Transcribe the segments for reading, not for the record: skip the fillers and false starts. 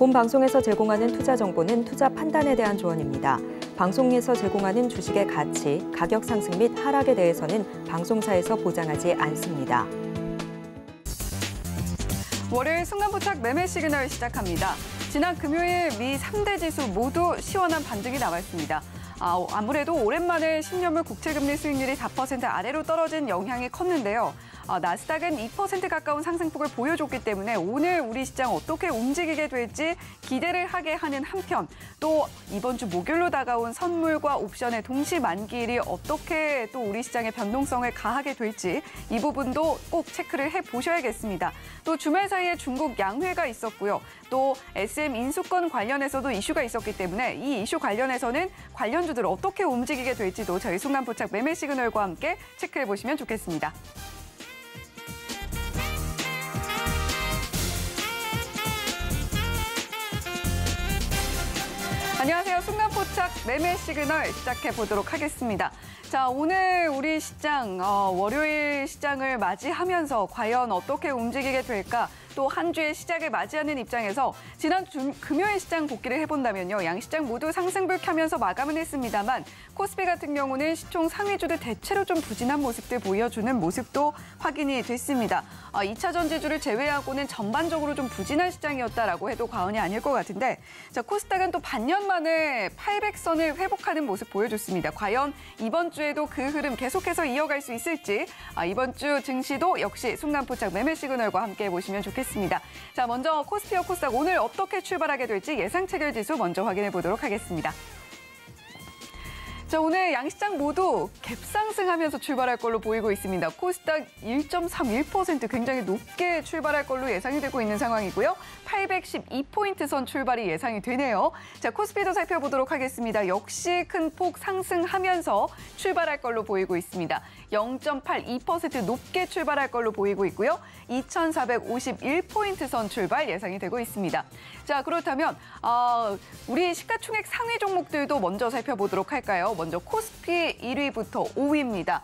본 방송에서 제공하는 투자 정보는 투자 판단에 대한 조언입니다. 방송에서 제공하는 주식의 가치, 가격 상승 및 하락에 대해서는 방송사에서 보장하지 않습니다. 월요일 순간포착 매매 시그널 시작합니다. 지난 금요일 미 3대 지수 모두 시원한 반등이 나왔습니다. 아무래도 오랜만에 10년물 국채금리 수익률이 4% 아래로 떨어진 영향이 컸는데요. 나스닥은 2% 가까운 상승폭을 보여줬기 때문에 오늘 우리 시장 어떻게 움직이게 될지 기대를 하게 하는 한편 또 이번 주 목요일로 다가온 선물과 옵션의 동시 만기일이 어떻게 또 우리 시장의 변동성을 가하게 될지 이 부분도 꼭 체크를 해보셔야겠습니다. 또 주말 사이에 중국 양회가 있었고요. 또 SM 인수권 관련해서도 이슈가 있었기 때문에 이 이슈 관련해서는 관련주들 어떻게 움직이게 될지도 저희 순간포착 매매 시그널과 함께 체크해보시면 좋겠습니다. 안녕하세요. 순간포착 매매 시그널 시작해보도록 하겠습니다. 자, 오늘 우리 시장, 월요일 시장을 맞이하면서 과연 어떻게 움직이게 될까? 또 한 주의 시작을 맞이하는 입장에서 지난 금요일 시장 복귀를 해본다면요. 양시장 모두 상승불 켜면서 마감은 했습니다만 코스피 같은 경우는 시총 상위주들 대체로 좀 부진한 모습들 보여주는 모습도 확인이 됐습니다. 2차 전지주를 제외하고는 전반적으로 좀 부진한 시장이었다라고 해도 과언이 아닐 것 같은데 자, 코스닥은 또 반년 만에 800선을 회복하는 모습 보여줬습니다. 과연 이번 주에도 그 흐름 계속해서 이어갈 수 있을지 이번 주 증시도 역시 순간포착 매매 시그널과 함께 보시면 좋겠습니다. 자, 먼저 코스피와 코스닥 오늘 어떻게 출발하게 될지 예상 체결 지수 먼저 확인해 보도록 하겠습니다. 자, 오늘 양시장 모두 갭상승하면서 출발할 걸로 보이고 있습니다. 코스닥 1.31% 굉장히 높게 출발할 걸로 예상이 되고 있는 상황이고요. 812포인트 선 출발이 예상이 되네요. 자, 코스피도 살펴보도록 하겠습니다. 역시 큰 폭 상승하면서 출발할 걸로 보이고 있습니다. 0.82% 높게 출발할 걸로 보이고 있고요. 2,451포인트 선 출발 예상이 되고 있습니다. 자, 그렇다면 우리 시가총액 상위 종목들도 먼저 살펴보도록 할까요? 먼저 코스피 1위부터 5위입니다.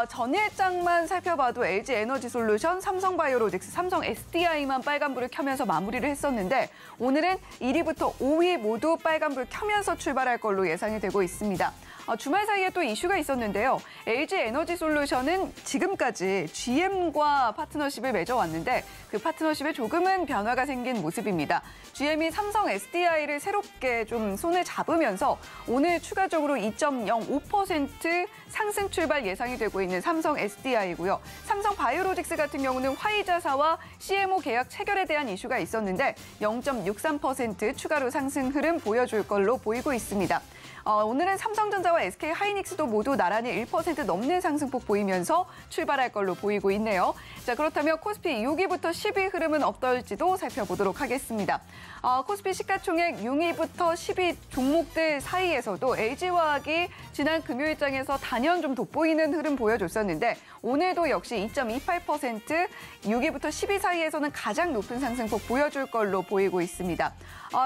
전일장만 살펴봐도 LG에너지솔루션, 삼성바이오로직스, 삼성 SDI만 빨간불을 켜면서 마무리를 했었는데 오늘은 1위부터 5위 모두 빨간불 켜면서 출발할 걸로 예상이 되고 있습니다. 주말 사이에 또 이슈가 있었는데요. LG에너지솔루션은 지금까지 GM과 파트너십을 맺어왔는데 그 파트너십에 조금은 변화가 생긴 모습입니다. GM이 삼성 SDI를 새롭게 좀 손에 잡으면서 오늘 추가적으로 2.05% 상승 출발 예상이 되고 있는 삼성 SDI고요. 삼성 바이오로직스 같은 경우는 화이자사와 CMO 계약 체결에 대한 이슈가 있었는데 0.63% 추가로 상승 흐름 보여줄 걸로 보이고 있습니다. 오늘은 삼성전자와 SK하이닉스도 모두 나란히 1% 넘는 상승폭 보이면서 출발할 걸로 보이고 있네요. 자, 그렇다면 코스피 6위부터 10위 흐름은 어떨지도 살펴보도록 하겠습니다. 코스피 시가총액 6위부터 10위 종목들 사이에서도 LG화학이 지난 금요일장에서 단연 좀 돋보이는 흐름 보여줬었는데 오늘도 역시 2.28% 6위부터 10위 사이에서는 가장 높은 상승폭 보여줄 걸로 보이고 있습니다.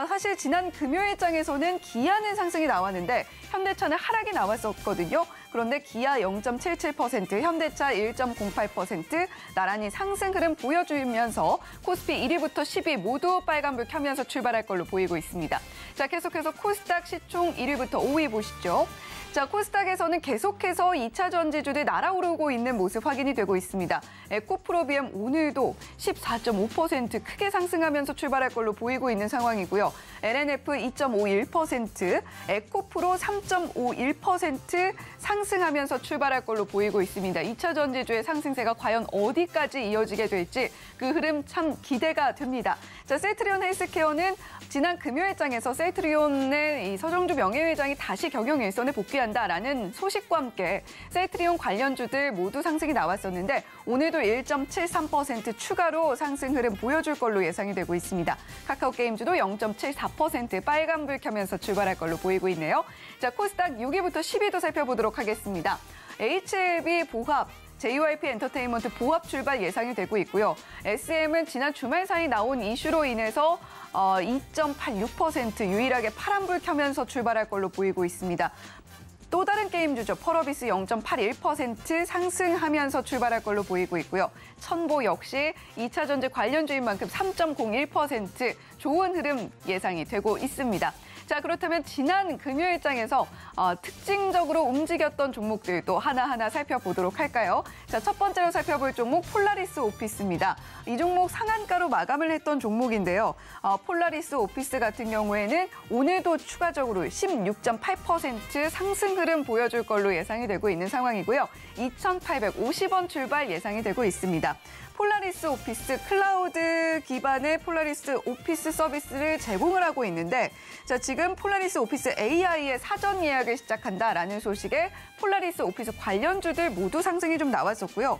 사실 지난 금요일장에서는 기아는 상승이 나왔는데 현대차는 하락이 나왔었거든요. 그런데 기아 0.77%, 현대차 1.08% 나란히 상승 흐름 보여주면서 코스피 1위부터 10위 모두 빨간불 켜면서 출발할 걸로 보이고 있습니다. 자, 계속해서 코스닥 시총 1위부터 5위 보시죠. 자, 코스닥에서는 계속해서 2차 전지주들 날아오르고 있는 모습 확인이 되고 있습니다. 에코프로비엠 오늘도 14.5% 크게 상승하면서 출발할 걸로 보이고 있는 상황이고요. LNF 2.51%, 에코프로 3.51% 상승하면서 출발할 걸로 보이고 있습니다. 2차 전지주의 상승세가 과연 어디까지 이어지게 될지 그 흐름 참 기대가 됩니다. 자, 셀트리온 헬스케어는 지난 금요일장에서 셀트리온의 이 서정주 명예회장이 다시 경영 일선에 복귀한다라는 소식과 함께 셀트리온 관련주들 모두 상승이 나왔었는데 오늘도 1.73% 추가로 상승 흐름 보여줄 걸로 예상이 되고 있습니다. 카카오게임즈도 0.74% 빨간불 켜면서 출발할 걸로 보이고 있네요. 자, 코스닥 6위부터 10위도 살펴보도록 하겠습니다. HLB 보합, JYP 엔터테인먼트 보합 출발 예상이 되고 있고요. SM은 지난 주말 사이 나온 이슈로 인해서 2.86% 유일하게 파란불 켜면서 출발할 걸로 보이고 있습니다. 또 다른 게임주죠. 펄어비스 0.81% 상승하면서 출발할 걸로 보이고 있고요. 첨보 역시 2차 전지 관련주인 만큼 3.01% 좋은 흐름 예상이 되고 있습니다. 자, 그렇다면 지난 금요일장에서 특징적으로 움직였던 종목들도 하나하나 살펴보도록 할까요? 자, 첫 번째로 살펴볼 종목 폴라리스 오피스입니다. 이 종목 상한가로 마감을 했던 종목인데요. 폴라리스 오피스 같은 경우에는 오늘도 추가적으로 16.8% 상승 흐름 보여줄 걸로 예상이 되고 있는 상황이고요. 2,850원 출발 예상이 되고 있습니다. 폴라리스 오피스 클라우드 기반의 폴라리스 오피스 서비스를 제공을 하고 있는데, 자, 지금 폴라리스 오피스 AI의 사전 예약을 시작한다라는 소식에 폴라리스 오피스 관련주들 모두 상승이 좀 나왔었고요.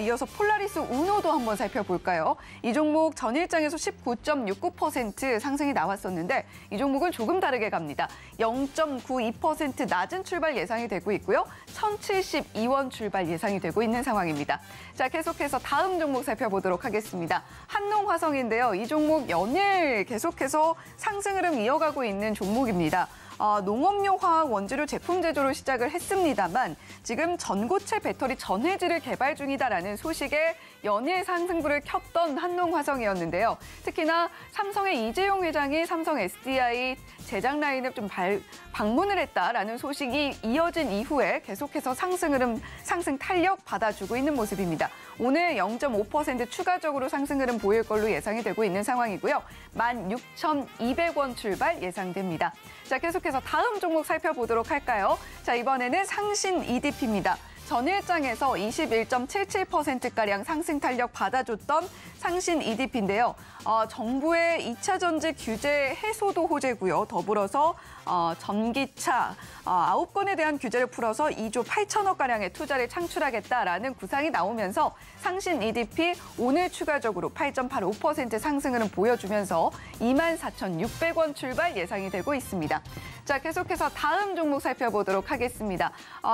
이어서 폴라리스 우노도 한번 살펴볼까요? 이 종목 전일장에서 19.69% 상승이 나왔었는데 이 종목은 조금 다르게 갑니다. 0.92% 낮은 출발 예상이 되고 있고요. 1,072원 출발 예상이 되고 있는 상황입니다. 자, 계속해서 다음 종목 살펴보도록 하겠습니다. 한농화성인데요. 이 종목 연일 계속해서 상승 흐름 이어가고 있는 종목입니다. 농업용 화학 원재료 제품 제조로 시작을 했습니다만 지금 전고체 배터리 전해질을 개발 중이다라는 소식에 연일 상승부를 켰던 한농화성이었는데요. 특히나 삼성의 이재용 회장이 삼성 SDI 제작 라인을 좀 방문을 했다라는 소식이 이어진 이후에 계속해서 상승 흐름, 상승 탄력 받아주고 있는 모습입니다. 오늘 0.5% 추가적으로 상승 흐름 보일 걸로 예상이 되고 있는 상황이고요. 16,200원 출발 예상됩니다. 자, 계속해서 다음 종목 살펴보도록 할까요? 자, 이번에는 상신 EDP입니다. 전일장에서 21.77%가량 상승 탄력 받아줬던 상신 EDP인데요. 정부의 2차 전지 규제 해소도 호재고요. 더불어서 전기차 9건에 대한 규제를 풀어서 2조 8천억가량의 투자를 창출하겠다라는 구상이 나오면서 상신 EDP 오늘 추가적으로 8.85% 상승을 보여주면서 24,600원 출발 예상이 되고 있습니다. 자, 계속해서 다음 종목 살펴보도록 하겠습니다.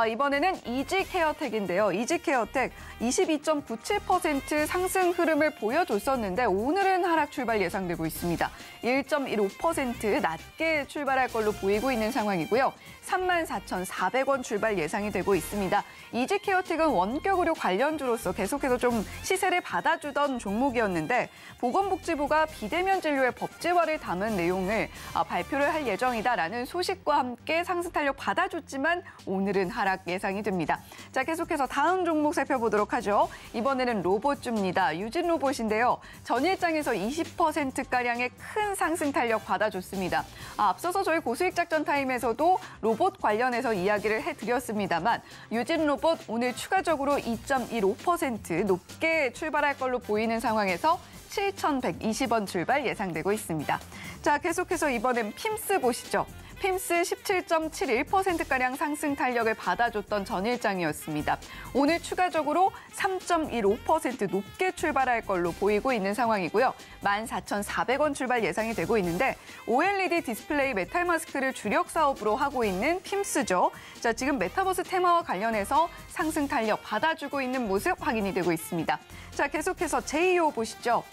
이번에는 이직헤어텍인데요. 이직헤어텍 22.97% 상승 흐름을 보여줬었는데 오늘은 하락 출발 예상되고 있습니다. 1.15% 낮게 출발할 걸로 보이고 있는 상황이고요. 34,400원 출발 예상이 되고 있습니다. 이직헤어텍은 원격 의료 관련주로서 계속해서 좀 시세를 받아주던 종목이었는데 보건복지부가 비대면 진료의 법제화를 담은 내용을 발표를 할 예정이다라는 소식과 함께 상승 탄력 받아줬지만 오늘은 하락 예상이 됩니다. 자, 계속해서 다음 종목 살펴보도록 하죠. 이번에는 로봇주입니다. 유진 로봇인데요. 전일장에서 20%가량의 큰 상승 탄력 받아줬습니다. 앞서서 저희 고수익 작전 타임에서도 로봇 관련해서 이야기를 해드렸습니다만 유진 로봇 오늘 추가적으로 2.15% 높게 출발할 걸로 보이는 상황에서 7,120원 출발 예상되고 있습니다. 자, 계속해서 이번엔 핌스 보시죠. 핌스 17.71%가량 상승 탄력을 받아줬던 전일장이었습니다. 오늘 추가적으로 3.15% 높게 출발할 걸로 보이고 있는 상황이고요. 14,400원 출발 예상이 되고 있는데 OLED 디스플레이 메탈 마스크를 주력 사업으로 하고 있는 핌스죠. 자, 지금 메타버스 테마와 관련해서 상승 탄력 받아주고 있는 모습 확인이 되고 있습니다. 자, 계속해서 제이오 보시죠.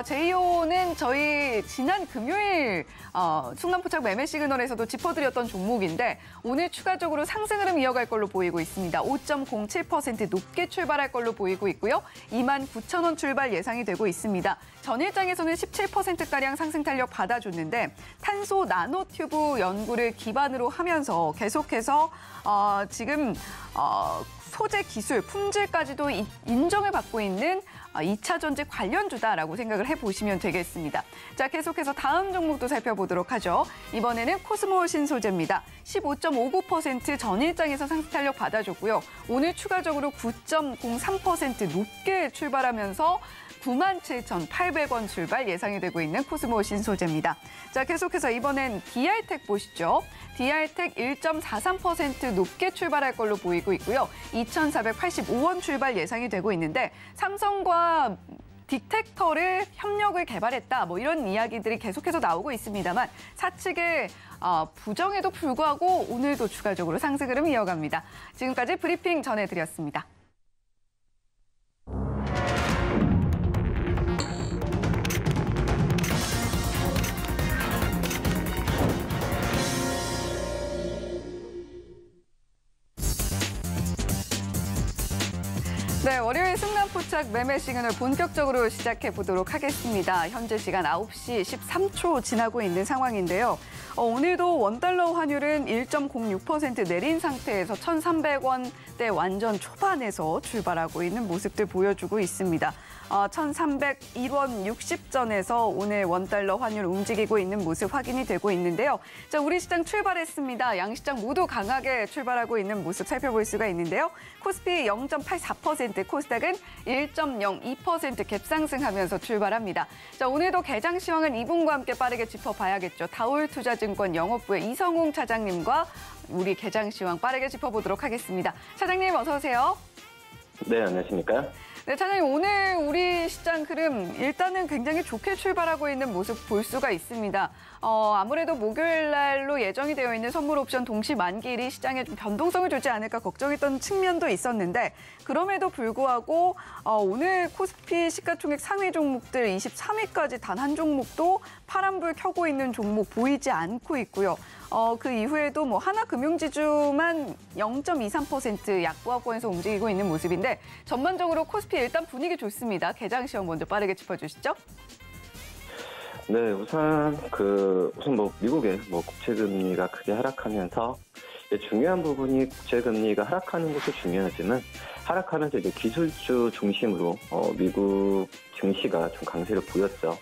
제이오는 저희 지난 금요일 순간포착 매매 시그널에서도 짚어드렸던 종목인데 오늘 추가적으로 상승 흐름 이어갈 걸로 보이고 있습니다. 5.07% 높게 출발할 걸로 보이고 있고요. 29,000원 출발 예상이 되고 있습니다. 전일장에서는 17%가량 상승 탄력 받아줬는데 탄소 나노튜브 연구를 기반으로 하면서 계속해서 지금 소재 기술, 품질까지도 인정을 받고 있는 2차 전지 관련주다라고 생각을 해보시면 되겠습니다. 자, 계속해서 다음 종목도 살펴보도록 하죠. 이번에는 코스모 신소재입니다. 15.59% 전일장에서 상승 탄력 받아줬고요. 오늘 추가적으로 9.03% 높게 출발하면서 97,800원 출발 예상이 되고 있는 코스모 신소재입니다. 자, 계속해서 이번엔 DR텍 보시죠. DR텍 1.43% 높게 출발할 걸로 보이고 있고요. 2,485원 출발 예상이 되고 있는데 삼성과 디텍터를 협력을 개발했다. 뭐 이런 이야기들이 계속해서 나오고 있습니다만 사측의 부정에도 불구하고 오늘도 추가적으로 상승 흐름 이어갑니다. 지금까지 브리핑 전해드렸습니다. 네, 월요일 순간포착 매매 시그널 본격적으로 시작해 보도록 하겠습니다. 현재 시간 9시 13초 지나고 있는 상황인데요. 오늘도 원달러 환율은 1.06% 내린 상태에서 1,300원대 완전 초반에서 출발하고 있는 모습들 보여주고 있습니다. 1,301원 60전에서 오늘 원달러 환율 움직이고 있는 모습 확인이 되고 있는데요. 자, 우리 시장 출발했습니다. 양시장 모두 강하게 출발하고 있는 모습 살펴볼 수가 있는데요. 코스피 0.84%, 코스닥은 1.02% 갭상승하면서 출발합니다. 자, 오늘도 개장 시황은 이분과 함께 빠르게 짚어봐야겠죠. 다올투자증권 영업부의 이성웅 차장님과 우리 개장 시황 빠르게 짚어보도록 하겠습니다. 차장님 어서 오세요. 네, 안녕하십니까? 네, 차장님 오늘 우리 시장 흐름 일단은 굉장히 좋게 출발하고 있는 모습 볼 수가 있습니다. 아무래도 목요일 날로 예정이 되어 있는 선물 옵션 동시 만기일이 시장에 좀 변동성을 주지 않을까 걱정했던 측면도 있었는데 그럼에도 불구하고 오늘 코스피 시가총액 상위 종목들 23위까지 단 한 종목도 파란불 켜고 있는 종목 보이지 않고 있고요. 그 이후에도 뭐 하나금융지주만 0.23% 약보합권에서 움직이고 있는 모습인데 전반적으로 코스피 일단 분위기 좋습니다. 개장 시황 먼저 빠르게 짚어주시죠. 네, 우선 미국의 국채금리가 크게 하락하면서 중요한 부분이 국채금리가 하락하는 것도 중요하지만 하락하면서 이제 기술주 중심으로 미국 증시가 좀 강세를 보였죠.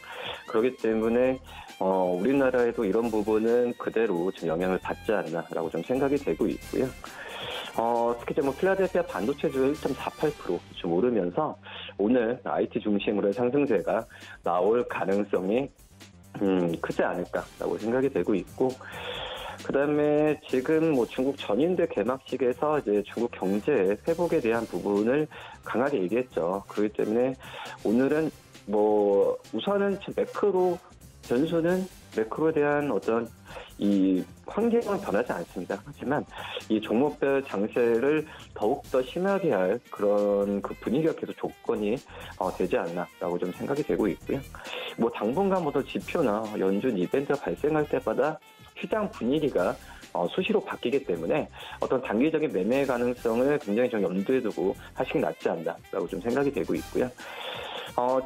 그렇기 때문에 우리나라에도 이런 부분은 그대로 좀 영향을 받지 않나라고 좀 생각이 되고 있고요. 특히 필라델피아 반도체주 1.48% 좀 오르면서 오늘 IT 중심으로의 상승세가 나올 가능성이 크지 않을까라고 생각이 되고 있고, 그다음에 지금 중국 전인대 개막식에서 이제 중국 경제 회복에 대한 부분을 강하게 얘기했죠. 그렇기 때문에 오늘은 우선은 매크로 변수는 매크로에 대한 어떤 이 환경은 변하지 않습니다. 하지만 이 종목별 장세를 더욱더 심하게 할 그런 분위기가 계속 조건이 되지 않나라고 좀 생각이 되고 있고요. 당분간 지표나 연준 이벤트가 발생할 때마다 시장 분위기가 수시로 바뀌기 때문에 어떤 단기적인 매매 가능성을 굉장히 좀 염두에 두고 하시는 게 낫지 않나라고 좀 생각이 되고 있고요.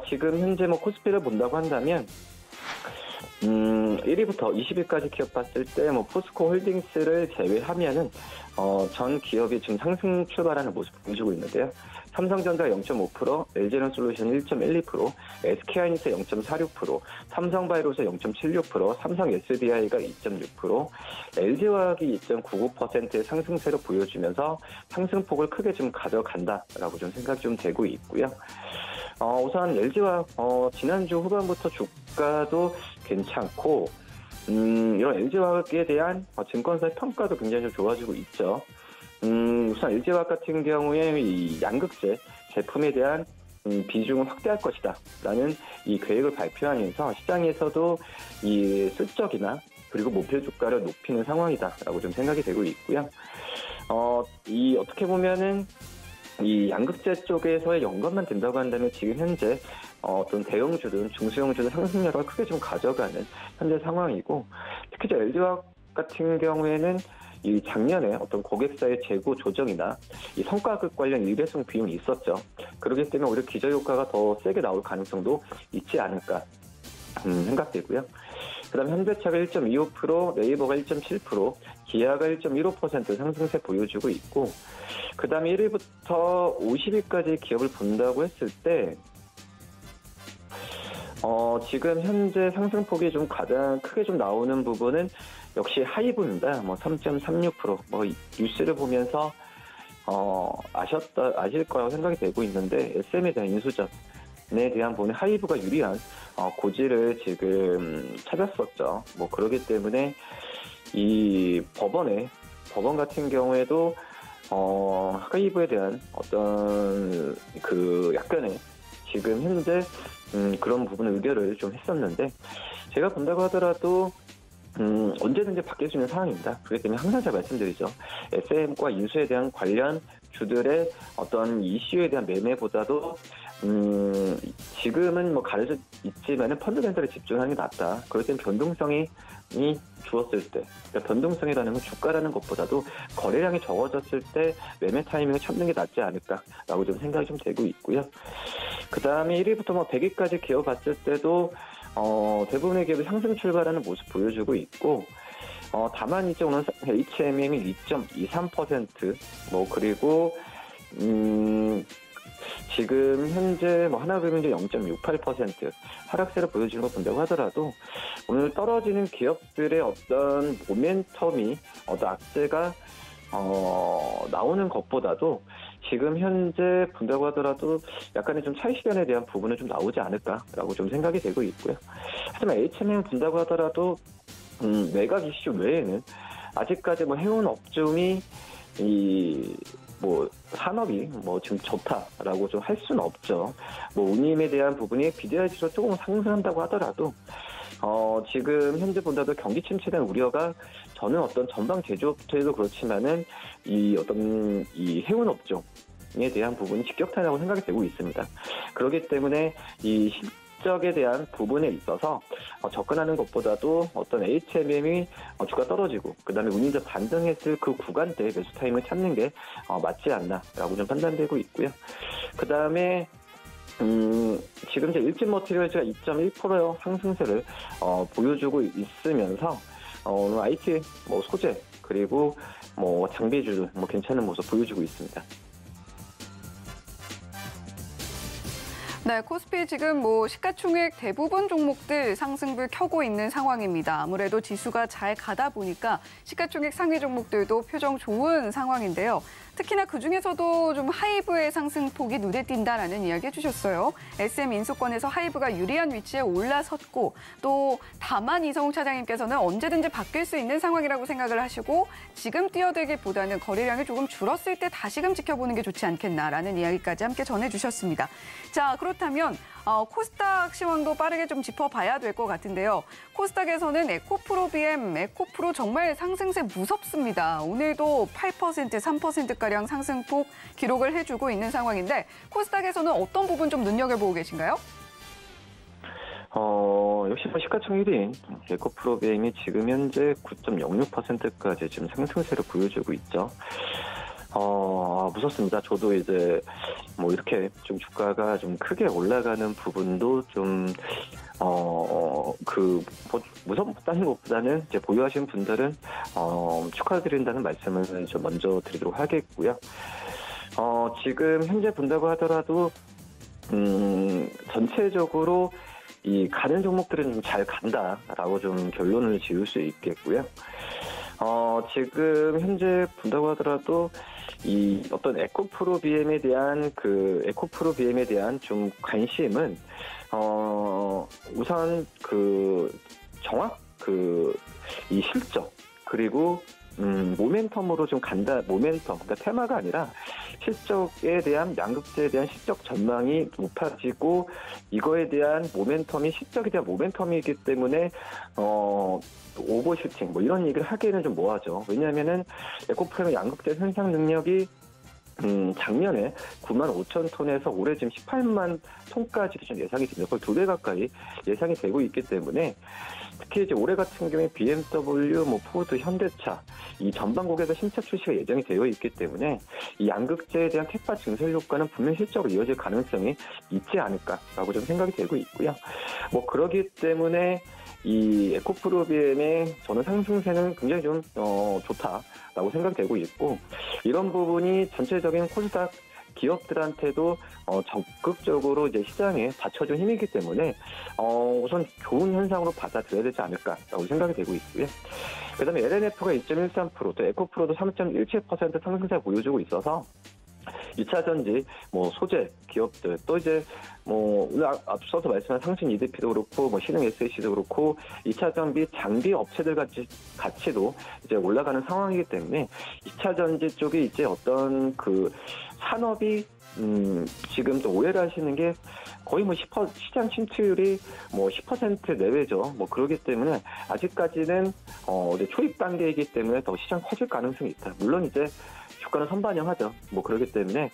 지금 현재 코스피를 본다고 한다면 1위부터 20위까지 기업 봤을 때 포스코 홀딩스를 제외하면은 전 기업이 지금 상승 출발하는 모습을 보여주고 있는데요. 삼성전자 0.5%, LG에너솔루션 1.12%, SK하이닉스 0.46%, 삼성바이오로스 0.76%, 삼성 SDI가 2.6%, LG화학이 2.99%의 상승세를 보여주면서 상승폭을 크게 좀 가져간다라고 좀 생각이 좀 되고 있고요. 우선 LG화학 지난주 후반부터 주가도 괜찮고 이런 LG화학에 대한 증권사의 평가도 굉장히 좀 좋아지고 있죠. 우선 LG화학 같은 경우에 이 양극재 제품에 대한 비중을 확대할 것이다라는 이 계획을 발표하면서 시장에서도 이 실적이나 그리고 목표 주가를 높이는 상황이다라고 좀 생각이 되고 있고요. 어떻게 보면은 이 양극재 쪽에서의 연관만 된다고 한다면 지금 현재 어떤 대형주든 중소형주든 상승력을 크게 좀 가져가는 현재 상황이고, 특히 LG화학 같은 경우에는 이 작년에 어떤 고객사의 재고 조정이나 이 성과급 관련 일회성 비용이 있었죠. 그렇기 때문에 오히려 기저효과가 더 세게 나올 가능성도 있지 않을까 생각되고요. 그다음 현대차가 1.25%, 네이버가 1.7%, 기아가 1.15% 상승세 보여주고 있고, 그다음 1위부터 50위까지 기업을 본다고 했을 때 지금 현재 상승폭이 좀 가장 크게 좀 나오는 부분은 역시 하이브입니다. 3.36%. 뉴스를 보면서 아실 거라고 생각이 되고 있는데 SM에 대한 인수전에 대한 부분에 하이브가 유리한 고지를 지금 찾았었죠. 그러기 때문에 이 법원 같은 경우에도 하이브에 대한 어떤 약간의 지금 현재 그런 부분을 의결을 좀 했었는데, 제가 본다고 하더라도 언제든지 바뀔 수 있는 상황입니다. 그렇기 때문에 항상 제가 말씀드리죠. SM과 인수에 대한 관련 주들의 어떤 이슈에 대한 매매보다도 지금은 뭐 가려져 있지만은 펀더멘털에 집중하는 게 낫다. 그럴 땐 변동성이 줄었을 때, 그러니까 변동성이라는 건 주가라는 것보다도 거래량이 적어졌을 때 매매 타이밍을 찾는 게 낫지 않을까라고 좀 생각이 좀 되고 있고요. 그 다음에 1위부터 뭐 100위까지 기업 봤을 때도 대부분의 기업이 상승 출발하는 모습 보여주고 있고, 다만 이제 오늘 HMM이 2.23%, 뭐 그리고 지금 현재 뭐 하나금융이 0.68% 하락세를 보여주는 거 본다고 하더라도 오늘 떨어지는 기업들의 어떤 모멘텀이 어떤 악재가 나오는 것보다도 지금 현재 본다고 하더라도 약간의 좀 차익 실현에 대한 부분은 좀 나오지 않을까라고 좀 생각이 되고 있고요. 하지만 HMM 본다고 하더라도 매각 이슈 외에는 아직까지 뭐 해운 업종이 뭐 산업이 뭐 지금 좋다라고 좀 할 수는 없죠. 뭐 운임에 대한 부분이 비대화지수가 조금 상승한다고 하더라도 지금 현재 본다도 경기 침체에 대한 우려가 저는 어떤 전방 제조업체도 그렇지만은 이 어떤 이 해운 업종에 대한 부분이 직격탄이라고 생각이 되고 있습니다. 그렇기 때문에 이 실적에 대한 부분에 있어서 접근하는 것보다도 어떤 HMM이 주가 떨어지고 그다음에 운임자 반등했을 그 구간대에 매수 타임을 찾는 게 맞지 않나라고 좀 판단되고 있고요. 그다음에 지금 이제 일진 머티리얼즈가 2.1%의 상승세를 보여주고 있으면서 오늘 IT 뭐 소재 그리고 뭐 장비주들 뭐 괜찮은 모습 보여주고 있습니다. 네, 코스피 지금 뭐 시가총액 대부분 종목들 상승불 켜고 있는 상황입니다. 아무래도 지수가 잘 가다 보니까 시가총액 상위 종목들도 표정 좋은 상황인데요. 특히나 그중에서도 좀 하이브의 상승폭이 눈에 띈다라는 이야기 해주셨어요. SM인수권에서 하이브가 유리한 위치에 올라섰고 또 다만 이성욱 차장님께서는 언제든지 바뀔 수 있는 상황이라고 생각을 하시고 지금 뛰어들기보다는 거래량이 조금 줄었을 때 다시금 지켜보는 게 좋지 않겠나라는 이야기까지 함께 전해주셨습니다. 자, 그렇다면 코스닥 시황도 빠르게 좀 짚어봐야 될 것 같은데요. 코스닥에서는 에코프로 BM, 에코프로 정말 상승세 무섭습니다. 오늘도 8%, 3%가량 상승폭 기록을 해주고 있는 상황인데 코스닥에서는 어떤 부분 좀 눈여겨보고 계신가요? 역시 뭐 시가총 1위인 에코프로 BM이 지금 현재 9.06%까지 지금 상승세를 보여주고 있죠. 무섭습니다. 저도 이제 뭐 이렇게 좀 주가가 좀 크게 올라가는 부분도 좀 무섭다는 것보다는 이제 보유하신 분들은 축하드린다는 말씀을 좀 먼저 드리도록 하겠고요. 지금 현재 본다고 하더라도 전체적으로 이 가는 종목들은 좀 잘 간다라고 좀 결론을 지을 수 있겠고요. 지금 현재 본다고 하더라도 이 어떤 에코프로 BM에 대한 좀 관심은 우선 이 실적 그리고 모멘텀으로 좀 간다. 그러니까 테마가 아니라 실적에 대한 양극재에 대한 실적 전망이 높아지고 이거에 대한 실적에 대한 모멘텀이기 때문에 오버슈팅 뭐 이런 얘기를 하기에는 좀 뭐하죠. 왜냐하면은 에코프로의 양극재 생산 능력이 작년에 95,000톤에서 올해 지금 18만 톤까지 좀 예상이 됩니다. 거의 2배 가까이 예상이 되고 있기 때문에 특히 이제 올해 같은 경우에 BMW, 포드, 현대차 이 전반국에서 신차 출시가 예정이 되어 있기 때문에 이 양극재에 대한 캐파 증설 효과는 분명 실적으로 이어질 가능성이 있지 않을까라고 좀 생각이 되고 있고요. 뭐 그러기 때문에 이 에코프로 BM의 저는 상승세는 굉장히 좀 좋다라고 생각되고 있고 이런 부분이 전체적인 코스닥 기업들한테도 적극적으로 이제 시장에 받쳐준 힘이기 때문에 우선 좋은 현상으로 받아들여야 되지 않을까라고 생각이 되고 있고요. 그다음에 LNF가 2.13%, 또 에코프로도 3.17% 상승세 보여주고 있어서 2차 전지, 소재 기업들, 또 이제 오늘 앞서서 말씀한 상신 EDP도 그렇고, 신흥 SH도 그렇고, 2차 전지 장비 업체들 가치도 이제 올라가는 상황이기 때문에 2차 전지 쪽이 이제 어떤 산업이 지금 또 오해를 하시는 게 거의 시장 침투율이 10% 내외죠. 그러기 때문에 아직까지는 이제 초입 단계이기 때문에 더 시장 커질 가능성이 있다. 물론 이제 주가는 선반영하죠. 뭐 그렇기 때문에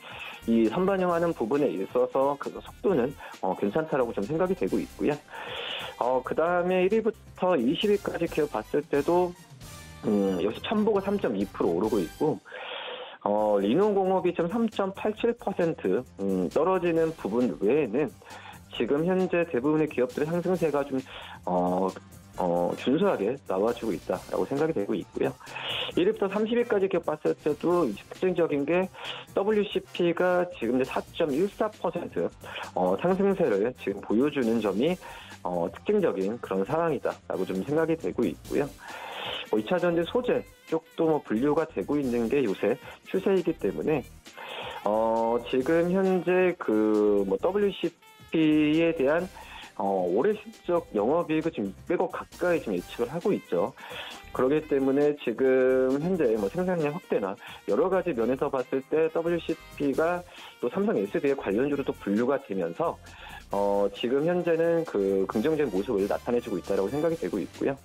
이 선반영하는 부분에 있어서 그 속도는 괜찮다라고 좀 생각이 되고 있고요. 그 다음에 1위부터 20위까지 기업 봤을 때도 역시 첨보가 3.2% 오르고 있고 리노공업이 지금 3.87% 떨어지는 부분 외에는 지금 현재 대부분의 기업들의 상승세가 좀 준수하게 나와주고 있다라고 생각이 되고 있고요. 1위부터 30위까지 기업 봤을 때도 특징적인 게 WCP가 지금 4.14% 상승세를 지금 보여주는 점이 특징적인 그런 상황이다라고 좀 생각이 되고 있고요. 2차 전지 소재 쪽도 분류가 되고 있는 게 요새 추세이기 때문에 지금 현재 WCP에 대한 올해 실적 영업이익을 지금 600억 가까이 지금 예측을 하고 있죠. 그렇기 때문에 지금 현재 생산량 확대나 여러 가지 면에서 봤을 때 WCP가 또 삼성 SDI 관련주로 또 분류가 되면서 지금 현재는 그 긍정적인 모습을 나타내주고 있다고 생각이 되고 있고요.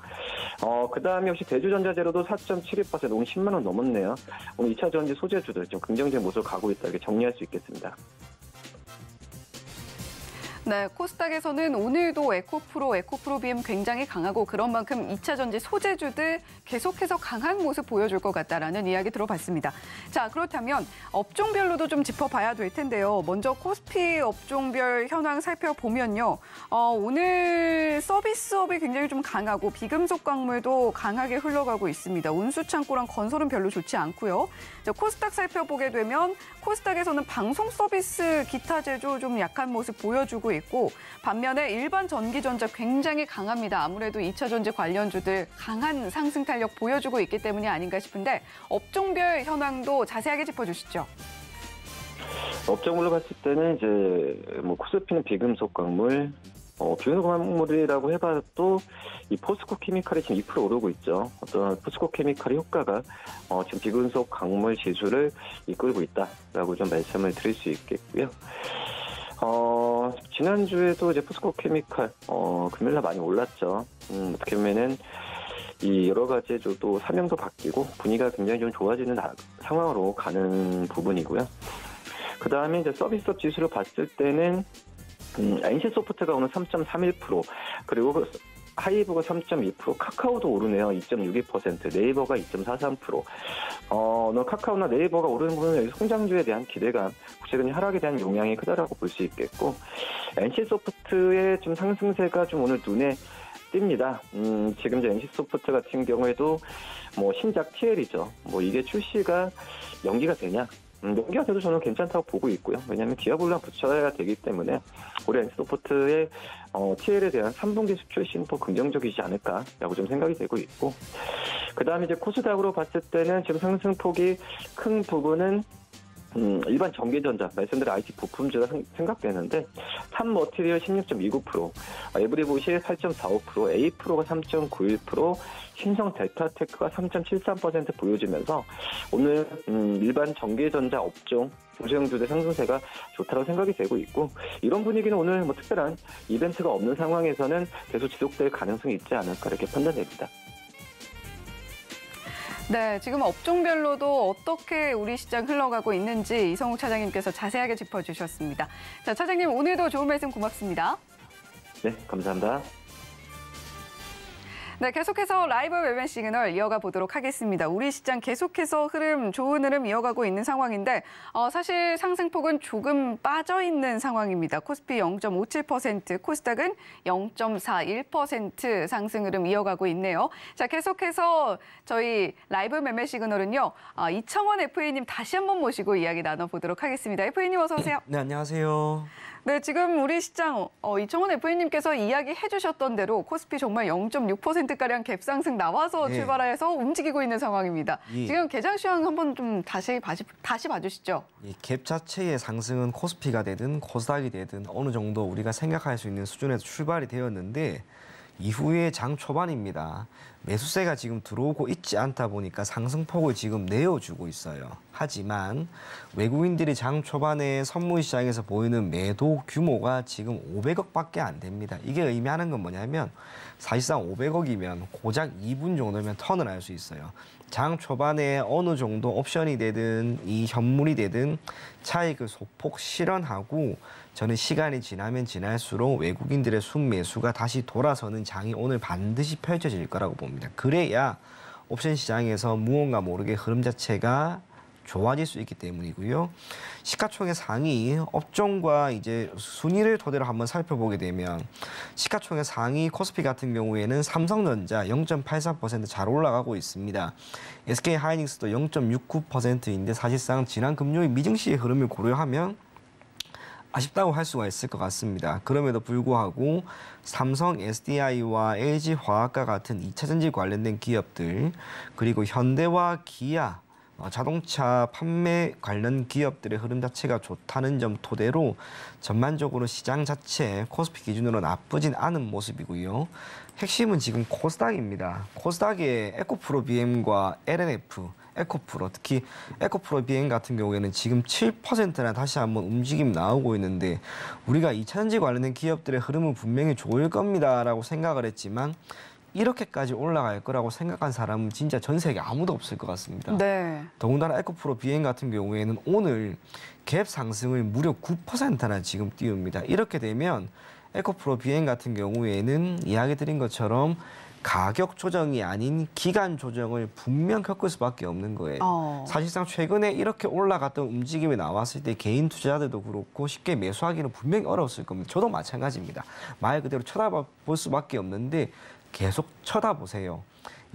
그 다음에 역시 대주전자재료도 4.72% 오늘 10만 원 넘었네요. 오늘 2차 전지 소재주들 좀 긍정적인 모습을 가고 있다 이렇게 정리할 수 있겠습니다. 네, 코스닥에서는 오늘도 에코프로, 에코프로비엠 굉장히 강하고 그런 만큼 2차 전지 소재주들 계속해서 강한 모습 보여줄 것 같다라는 이야기 들어봤습니다. 자, 그렇다면 업종별로도 좀 짚어봐야 될 텐데요. 먼저 코스피 업종별 현황 살펴보면요. 오늘 서비스업이 굉장히 좀 강하고 비금속 광물도 강하게 흘러가고 있습니다. 운수창고랑 건설은 별로 좋지 않고요. 자, 코스닥 살펴보게 되면 코스닥에서는 방송 서비스 기타 제조 좀 약한 모습 보여주고 있고 반면에 일반 전기전자 굉장히 강합니다. 아무래도 2차 전지 관련주들 강한 상승 탄력 보여주고 있기 때문이 아닌가 싶은데 업종별 현황도 자세하게 짚어주시죠. 업종으로 봤을 때는 이제 코스피는 비금속 광물, 비금속 광물이라고 해봐도 이 포스코 케미칼이 지금 2% 오르고 있죠. 어떤 포스코 케미칼의 효과가 지금 비금속 광물 지수를 이끌고 있다라고 좀 말씀을 드릴 수 있겠고요. 지난주에도 이제 포스코 케미칼, 금요일날 많이 올랐죠. 어떻게 보면은 이 여러 가지 또 사명도 바뀌고 분위기가 굉장히 좀 좋아지는 상황으로 가는 부분이고요. 그 다음에 이제 서비스업 지수를 봤을 때는, NC소프트가 오늘 3.31%, 그리고 하이브가 3.2%, 카카오도 오르네요. 2.62%, 네이버가 2.43%. 오늘 카카오나 네이버가 오르는 부분은 성장주에 대한 기대감, 최근 하락에 대한 영향이 크다라고 볼 수 있겠고, NC소프트의 좀 상승세가 좀 오늘 눈에 띕니다. 지금 이제 NC소프트 같은 경우에도 신작 TL이죠. 이게 출시가 연기가 되냐? 연기가 돼도 저는 괜찮다고 보고 있고요. 왜냐하면 기업 물량 붙여야 되기 때문에 올해 NC소프트의 TL에 대한 3분기 수출 신도 긍정적이지 않을까라고 좀 생각이 되고 있고, 그 다음에 이제 코스닥으로 봤을 때는 지금 상승폭이 큰 부분은 일반 전기전자, 말씀드린 IT 부품주가 생각되는데, 탑머티리얼 16.29%, 에브리봇이 8.45%, A프로가 3.91%, 신성 델타테크가 3.73% 보여지면서 오늘 일반 전기전자 업종 중소형주들 상승세가 좋다고 생각이 되고 있고, 이런 분위기는 오늘 특별한 이벤트가 없는 상황에서는 계속 지속될 가능성이 있지 않을까 이렇게 판단됩니다. 네, 지금 업종별로도 어떻게 우리 시장 흘러가고 있는지 이성욱 차장님께서 자세하게 짚어주셨습니다. 자, 차장님 오늘도 좋은 말씀 고맙습니다. 네, 감사합니다. 네, 계속해서 라이브 매매 시그널 이어가 보도록 하겠습니다. 우리 시장 계속해서 좋은 흐름 이어가고 있는 상황인데 사실 상승폭은 조금 빠져있는 상황입니다. 코스피 0.57%, 코스닥은 0.41% 상승 흐름 이어가고 있네요. 자, 계속해서 저희 라이브 매매 시그널은요. 이청원 FA님 다시 한번 모시고 이야기 나눠보도록 하겠습니다. FA님 어서 오세요. 네, 안녕하세요. 네, 지금 우리 시장 이청원 FA님께서 이야기해 주셨던 대로 코스피 정말 0.6%가량 갭상승 나와서 네. 출발해서 움직이고 있는 상황입니다. 예. 지금 개장 시황 한번 좀 다시 봐주시죠. 이 갭 자체의 상승은 코스피가 되든 코스닥이 되든 어느 정도 우리가 생각할 수 있는 수준에서 출발이 되었는데 이후에 장 초반입니다. 매수세가 지금 들어오고 있지 않다 보니까 상승폭을 지금 내어주고 있어요. 하지만 외국인들이 장 초반에 선물 시장에서 보이는 매도 규모가 지금 500억밖에 안 됩니다. 이게 의미하는 건 뭐냐면 사실상 500억이면 고작 2분 정도면 턴을 할 수 있어요. 장 초반에 어느 정도 옵션이 되든 이 현물이 되든 차익을 소폭 실현하고 저는 시간이 지나면 지날수록 외국인들의 순매수가 다시 돌아서는 장이 오늘 반드시 펼쳐질 거라고 봅니다. 그래야 옵션 시장에서 무언가 모르게 흐름 자체가 좋아질 수 있기 때문이고요. 시가총액 상위 업종과 이제 순위를 토대로 한번 살펴보게 되면 시가총액 상위 코스피 같은 경우에는 삼성전자 0.83% 잘 올라가고 있습니다. SK하이닉스도 0.69%인데 사실상 지난 금요일 미증시의 흐름을 고려하면 아쉽다고 할 수가 있을 것 같습니다. 그럼에도 불구하고 삼성, SDI와 LG화학과 같은 2차 전지 관련된 기업들 그리고 현대와 기아 자동차 판매 관련 기업들의 흐름 자체가 좋다는 점 토대로 전반적으로 시장 자체 코스피 기준으로 나쁘진 않은 모습이고요. 핵심은 지금 코스닥입니다. 코스닥의 에코프로 BM과 LNF, 에코프로, 특히 에코프로 BM 같은 경우에는 지금 7%나 다시 한번 움직임 나오고 있는데 우리가 2차전지 관련된 기업들의 흐름은 분명히 좋을 겁니다라고 생각을 했지만 이렇게까지 올라갈 거라고 생각한 사람은 진짜 전 세계 아무도 없을 것 같습니다. 네. 더군다나 에코프로 BM 같은 경우에는 오늘 갭 상승을 무려 9%나 지금 띄웁니다. 이렇게 되면 에코프로 BM 같은 경우에는 이야기 드린 것처럼 가격 조정이 아닌 기간 조정을 분명 겪을 수밖에 없는 거예요. 사실상 최근에 이렇게 올라갔던 움직임이 나왔을 때 개인 투자자들도 그렇고 쉽게 매수하기는 분명히 어려웠을 겁니다. 저도 마찬가지입니다. 말 그대로 쳐다볼 수밖에 없는데 계속 쳐다보세요.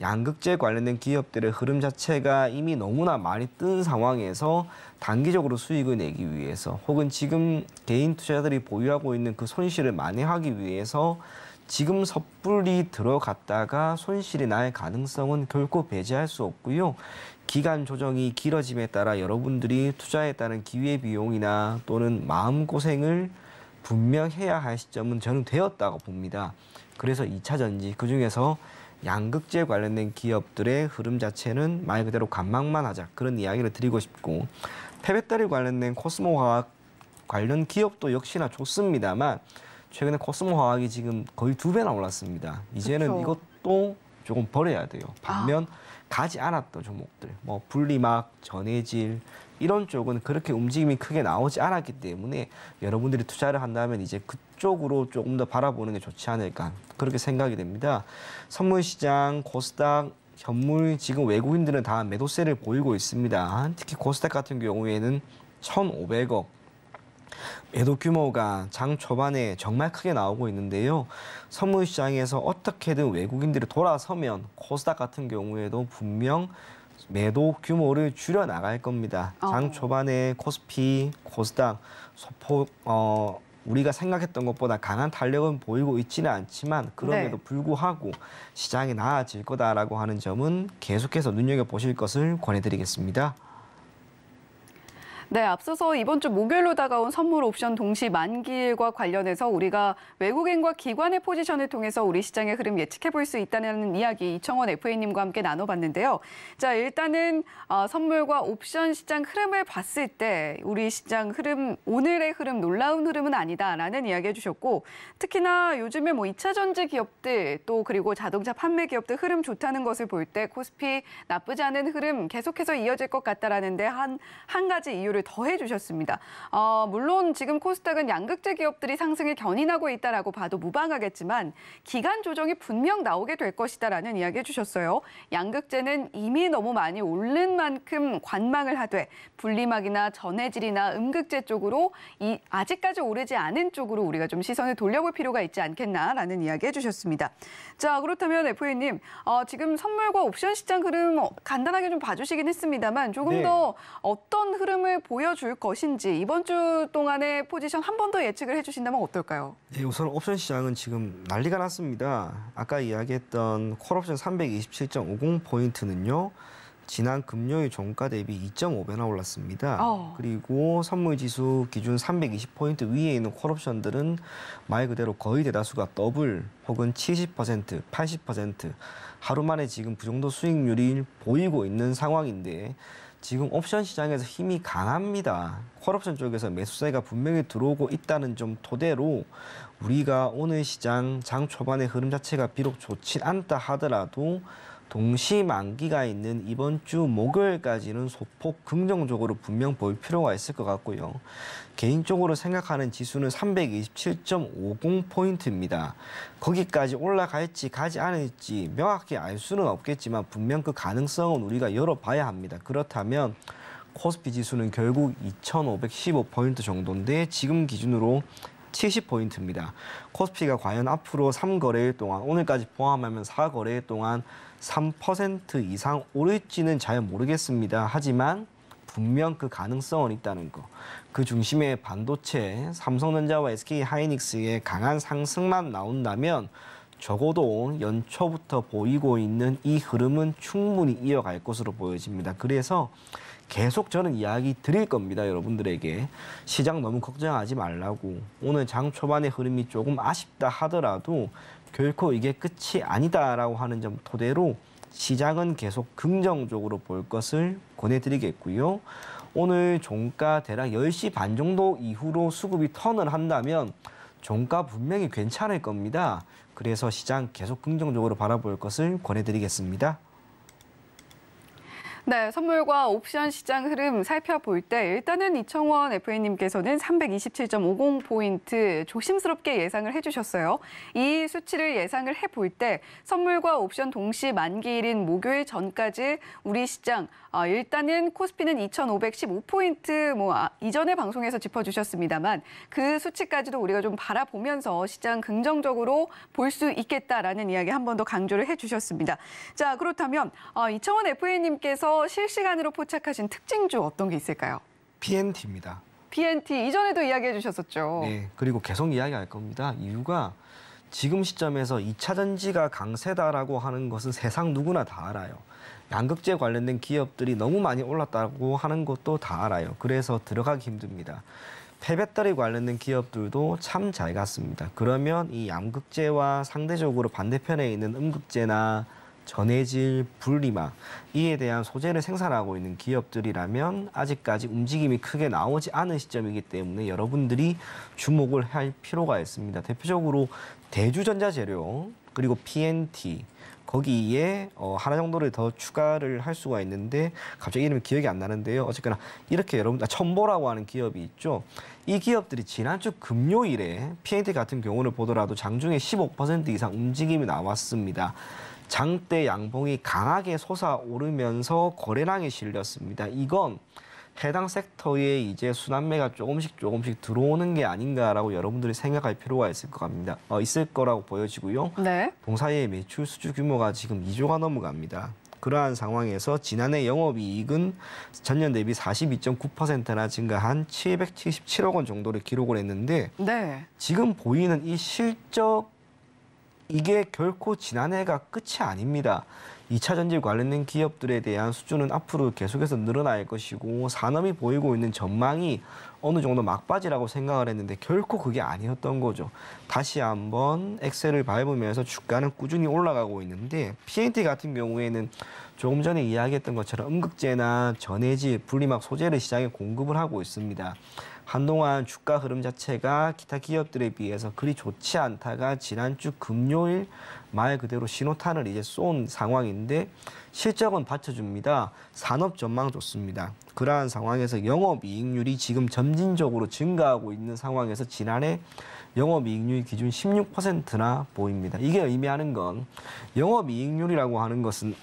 양극재 관련된 기업들의 흐름 자체가 이미 너무나 많이 뜬 상황에서 단기적으로 수익을 내기 위해서 혹은 지금 개인 투자자들이 보유하고 있는 그 손실을 만회하기 위해서 지금 섣불리 들어갔다가 손실이 날 가능성은 결코 배제할 수 없고요. 기간 조정이 길어짐에 따라 여러분들이 투자에 따른 기회비용이나 또는 마음고생을 분명 해야 할 시점은 저는 되었다고 봅니다. 그래서 2차 전지, 그중에서 양극재 관련된 기업들의 흐름 자체는 말 그대로 관망만 하자. 그런 이야기를 드리고 싶고 폐배터리 관련된 코스모화학 관련 기업도 역시나 좋습니다만 최근에 코스모화학이 지금 거의 2배나 올랐습니다. 이제는 그렇죠. 이것도 조금 버려야 돼요. 반면 가지 않았던 종목들, 뭐 분리막, 전해질 이런 쪽은 그렇게 움직임이 크게 나오지 않았기 때문에 여러분들이 투자를 한다면 이제 그쪽으로 조금 더 바라보는 게 좋지 않을까 그렇게 생각이 됩니다. 선물시장, 코스닥, 현물 지금 외국인들은 다 매도세를 보이고 있습니다. 특히 코스닥 같은 경우에는 1,500억 매도 규모가 장 초반에 정말 크게 나오고 있는데요. 선물시장에서 어떻게든 외국인들이 돌아서면 코스닥 같은 경우에도 분명 매도 규모를 줄여 나갈 겁니다. 장 초반에 코스피, 코스닥 소폭 우리가 생각했던 것보다 강한 탄력은 보이고 있지는 않지만 그럼에도 불구하고 시장이 나아질 거다라고 하는 점은 계속해서 눈여겨보실 것을 권해드리겠습니다. 네, 앞서서 이번 주 목요일로 다가온 선물 옵션 동시 만기일과 관련해서 우리가 외국인과 기관의 포지션을 통해서 우리 시장의 흐름 예측해 볼 수 있다는 이야기 이청원 FA님과 함께 나눠봤는데요. 자, 일단은 선물과 옵션 시장 흐름을 봤을 때 우리 시장 흐름, 오늘의 흐름 놀라운 흐름은 아니다라는 이야기 해주셨고 특히나 요즘에 뭐 2차 전지 기업들 또 그리고 자동차 판매 기업들 흐름 좋다는 것을 볼 때 코스피 나쁘지 않은 흐름 계속해서 이어질 것 같다라는데 한 가지 이유를 더해 주셨습니다. 물론 지금 코스닥은 양극재 기업들이 상승을 견인하고 있다라고 봐도 무방하겠지만 기간 조정이 분명 나오게 될 것이다라는 이야기 해주셨어요. 양극재는 이미 너무 많이 오른 만큼 관망을 하되 분리막이나 전해질이나 음극재 쪽으로 아직까지 오르지 않은 쪽으로 우리가 좀 시선을 돌려볼 필요가 있지 않겠나라는 이야기 해주셨습니다. 자, 그렇다면 FA님 지금 선물과 옵션 시장 흐름 간단하게 좀 봐주시긴 했습니다만 조금 더 어떤 흐름을 보여줄 것인지 이번 주 동안의 포지션 한 번 더 예측을 해주신다면 어떨까요? 네, 우선 옵션 시장은 지금 난리가 났습니다. 아까 이야기했던 콜옵션 327.50포인트는요. 지난 금요일 종가 대비 2.5배나 올랐습니다. 그리고 선물지수 기준 320포인트 위에 있는 콜옵션들은 말 그대로 거의 대다수가 더블 혹은 70%, 80% 하루 만에 지금 그 정도 수익률이 보이고 있는 상황인데 지금 옵션 시장에서 힘이 강합니다. 콜옵션 쪽에서 매수세가 분명히 들어오고 있다는 점 토대로 우리가 오늘 시장 장 초반의 흐름 자체가 비록 좋진 않다 하더라도 동시 만기가 있는 이번 주 목요일까지는 소폭 긍정적으로 분명 보일 필요가 있을 것 같고요. 개인적으로 생각하는 지수는 327.50포인트입니다. 거기까지 올라갈지 가지 않을지 명확히 알 수는 없겠지만 분명 그 가능성은 우리가 열어봐야 합니다. 그렇다면 코스피 지수는 결국 2,515포인트 정도인데 지금 기준으로 70포인트입니다. 코스피가 과연 앞으로 3거래일 동안 오늘까지 포함하면 4거래일 동안 3% 이상 오를지는 잘 모르겠습니다. 하지만 분명 그 가능성은 있다는 거. 그 중심에 반도체, 삼성전자와 SK하이닉스의 강한 상승만 나온다면 적어도 연초부터 보이고 있는 이 흐름은 충분히 이어갈 것으로 보여집니다. 그래서 계속 저는 이야기 드릴 겁니다. 여러분들에게. 시장 너무 걱정하지 말라고. 오늘 장 초반의 흐름이 조금 아쉽다 하더라도 결코 이게 끝이 아니다라고 하는 점 토대로 시장은 계속 긍정적으로 볼 것을 권해드리겠고요. 오늘 종가 대략 10시 반 정도 이후로 수급이 턴을 한다면 종가 분명히 괜찮을 겁니다. 그래서 시장 계속 긍정적으로 바라볼 것을 권해드리겠습니다. 네, 선물과 옵션 시장 흐름 살펴볼 때 일단은 이청원 FA님께서는 327.50포인트 조심스럽게 예상을 해주셨어요. 이 수치를 예상을 해볼 때 선물과 옵션 동시 만기일인 목요일 전까지 우리 시장 일단은 코스피는 2,515포인트 이전에 방송에서 짚어주셨습니다만 그 수치까지도 우리가 좀 바라보면서 시장 긍정적으로 볼 수 있겠다라는 이야기 한 번 더 강조를 해주셨습니다. 자, 그렇다면 이청원 FA님께서 실시간으로 포착하신 특징주 어떤 게 있을까요? PNT입니다. PNT 이전에도 이야기해 주셨었죠. 네, 그리고 계속 이야기할 겁니다. 이유가 지금 시점에서 2차 전지가 강세다라고 하는 것은 세상 누구나 다 알아요. 양극재 관련된 기업들이 너무 많이 올랐다고 하는 것도 다 알아요. 그래서 들어가기 힘듭니다. 폐배터리 관련된 기업들도 참 잘 갔습니다. 그러면 이 양극재와 상대적으로 반대편에 있는 음극재나 전해질, 분리막 이에 대한 소재를 생산하고 있는 기업들이라면 아직까지 움직임이 크게 나오지 않은 시점이기 때문에 여러분들이 주목을 할 필요가 있습니다. 대표적으로 대주전자재료 그리고 PNT 거기에 하나 정도를 더 추가를 할 수가 있는데 갑자기 이름이 기억이 안 나는데요. 어쨌거나 이렇게 여러분 첨보라고 하는 기업이 있죠. 이 기업들이 지난주 금요일에 PNT 같은 경우를 보더라도 장중에 15% 이상 움직임이 나왔습니다. 장대 양봉이 강하게 솟아오르면서 거래량이 실렸습니다. 이건 해당 섹터에 이제 순환매가 조금씩 들어오는 게 아닌가라고 여러분들이 생각할 필요가 있을 거라고 보여지고요. 네. 동사의 매출 수주 규모가 지금 2조가 넘어갑니다. 그러한 상황에서 지난해 영업이익은 전년 대비 42.9%나 증가한 777억 원 정도를 기록을 했는데 네. 지금 보이는 이 실적 이게 결코 지난해가 끝이 아닙니다. 2차 전지 관련된 기업들에 대한 수주는 앞으로 계속해서 늘어날 것이고 산업이 보이고 있는 전망이 어느 정도 막바지라고 생각을 했는데 결코 그게 아니었던 거죠. 다시 한번 엑셀을 밟으면서 주가는 꾸준히 올라가고 있는데 PNT 같은 경우에는 조금 전에 이야기했던 것처럼 음극재나 전해질, 분리막 소재를 시장에 공급을 하고 있습니다. 한동안 주가 흐름 자체가 기타 기업들에 비해서 그리 좋지 않다가 지난주 금요일 말 그대로 신호탄을 이제 쏜 상황인데 실적은 받쳐줍니다. 산업 전망 좋습니다. 그러한 상황에서 영업이익률이 지금 점진적으로 증가하고 있는 상황에서 지난해 영업이익률 기준 16%나 보입니다. 이게 의미하는 건 영업이익률이라고 하는 것은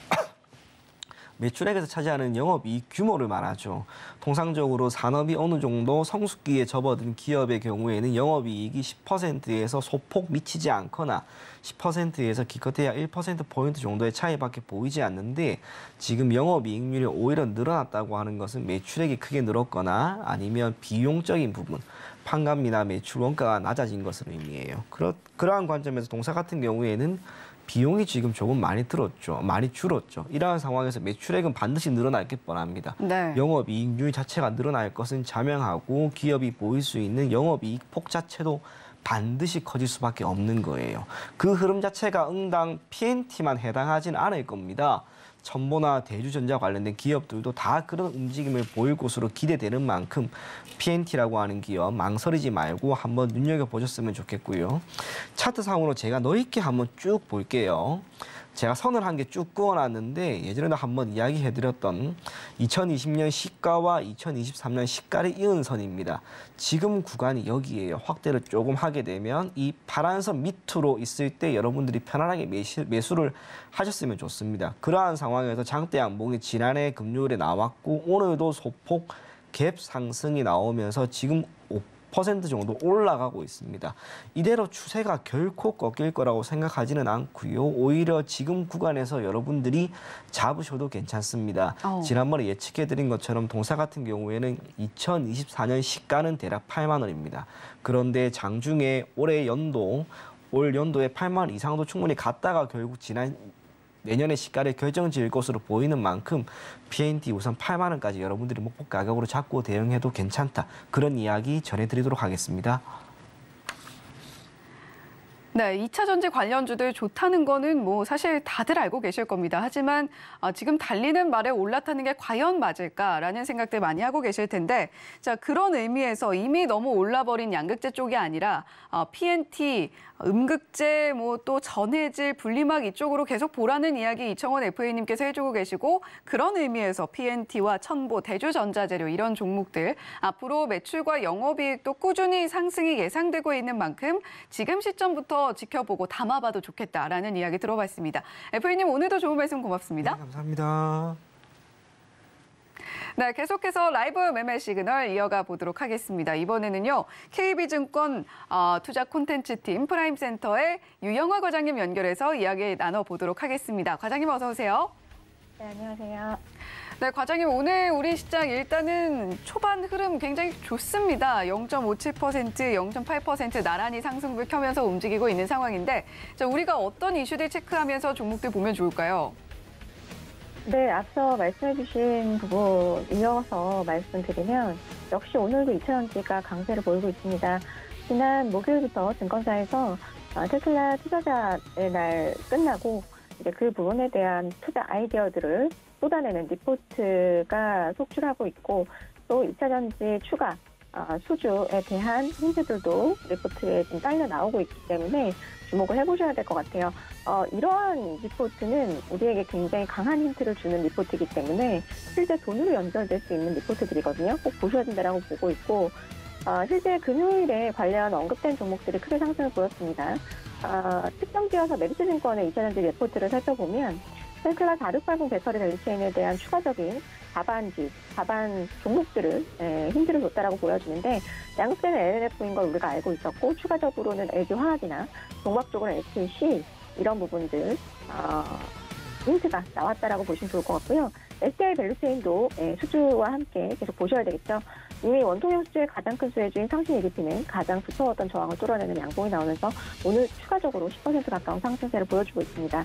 매출액에서 차지하는 영업이익 규모를 말하죠. 통상적으로 산업이 어느 정도 성숙기에 접어든 기업의 경우에는 영업이익이 10%에서 소폭 미치지 않거나 10%에서 기껏해야 1%포인트 정도의 차이밖에 보이지 않는데 지금 영업이익률이 오히려 늘어났다고 하는 것은 매출액이 크게 늘었거나 아니면 비용적인 부분, 판관비나 매출 원가가 낮아진 것을 의미해요. 그러한 관점에서 동사 같은 경우에는 비용이 지금 조금 많이 줄었죠. 이러한 상황에서 매출액은 반드시 늘어날 게 뻔합니다. 네. 영업이익률 자체가 늘어날 것은 자명하고 기업이 보일 수 있는 영업이익 폭 자체도 반드시 커질 수밖에 없는 거예요. 그 흐름 자체가 응당 PNT만 해당하지는 않을 겁니다. 첨보나 대주전자 관련된 기업들도 다 그런 움직임을 보일 것으로 기대되는 만큼 PNT라고 하는 기업 망설이지 말고 한번 눈여겨보셨으면 좋겠고요. 차트상으로 제가 넓게 한번 쭉 볼게요. 제가 선을 한 개 쭉 그어놨는데 예전에도 한번 이야기해드렸던 2020년 시가와 2023년 시가를 이은 선입니다. 지금 구간이 여기에요. 확대를 조금 하게 되면 이 파란 선 밑으로 있을 때 여러분들이 편안하게 매수를 하셨으면 좋습니다. 그러한 상황에서 장대 양봉이 지난해 금요일에 나왔고 오늘도 소폭 갭 상승이 나오면서 지금 5% 정도 올라가고 있습니다. 이대로 추세가 결코 꺾일 거라고 생각하지는 않고요. 오히려 지금 구간에서 여러분들이 잡으셔도 괜찮습니다. 지난번에 예측해드린 것처럼 동사 같은 경우에는 2024년 시가는 대략 8만 원입니다. 그런데 장중에 올 연도에 8만 원 이상도 충분히 갔다가 결국 내년의 시가를 결정지을 것으로 보이는 만큼 PNT 우선 8만 원까지 여러분들이 목표 가격으로 잡고 대응해도 괜찮다. 그런 이야기 전해드리도록 하겠습니다. 네, 2차 전지 관련주들 좋다는 거는 뭐 사실 다들 알고 계실 겁니다. 하지만 지금 달리는 말에 올라타는 게 과연 맞을까라는 생각들 많이 하고 계실 텐데, 자, 그런 의미에서 이미 너무 올라버린 양극재 쪽이 아니라 PNT, 음극재, 뭐 또 전해질, 분리막 이쪽으로 계속 보라는 이야기 이청원 FA님께서 해주고 계시고, 그런 의미에서 PNT와 첨보, 대주전자재료 이런 종목들 앞으로 매출과 영업이익도 꾸준히 상승이 예상되고 있는 만큼 지금 시점부터 지켜보고 담아봐도 좋겠다라는 이야기 들어봤습니다. FA님 오늘도 좋은 말씀 고맙습니다. 네, 감사합니다. 네, 계속해서 라이브 매매 시그널 이어가 보도록 하겠습니다. 이번에는요, KB증권 투자 콘텐츠팀 프라임센터의 유영화 과장님 연결해서 이야기 나눠보도록 하겠습니다. 과장님 어서 오세요. 네, 안녕하세요. 네, 과장님 오늘 우리 시장 일단은 초반 흐름 굉장히 좋습니다. 0.57%, 0.8% 나란히 상승을 켜면서 움직이고 있는 상황인데, 자, 우리가 어떤 이슈들 체크하면서 종목들 보면 좋을까요? 네, 앞서 말씀해주신 부분 이어서 말씀드리면 역시 오늘도 2차전지가 강세를 보이고 있습니다. 지난 목요일부터 증권사에서 테슬라 투자자의 날 끝나고 이제 그 부분에 대한 투자 아이디어들을 쏟아내는 리포트가 속출하고 있고, 또 2차전지 추가 수주에 대한 힌트들도 리포트에 좀 딸려 나오고 있기 때문에 주목을 해보셔야 될 것 같아요. 이러한 리포트는 우리에게 굉장히 강한 힌트를 주는 리포트이기 때문에 실제 돈으로 연결될 수 있는 리포트들이거든요. 꼭 보셔야 된다고 보고 있고, 실제 금요일에 관련 언급된 종목들이 크게 상승을 보였습니다. 특정지어서 메리츠증권의 2차전지 리포트를 살펴보면 테슬라 4680 배터리 밸류체인에 대한 추가적인 자반 종목들을 힌트를 줬다라고 보여지는데, 양극재는 LNF인 걸 우리가 알고 있었고, 추가적으로는 LG화학이나 종합적으로 SKC 이런 부분들 힌트가 나왔다라고 보시면 좋을 것 같고요. SDI 밸류체인도 수주와 함께 계속 보셔야 되겠죠. 이미 원통형 수주의 가장 큰 수혜주인 상신 EDP는 가장 두터웠던 저항을 뚫어내는 양봉이 나오면서 오늘 추가적으로 10% 가까운 상승세를 보여주고 있습니다.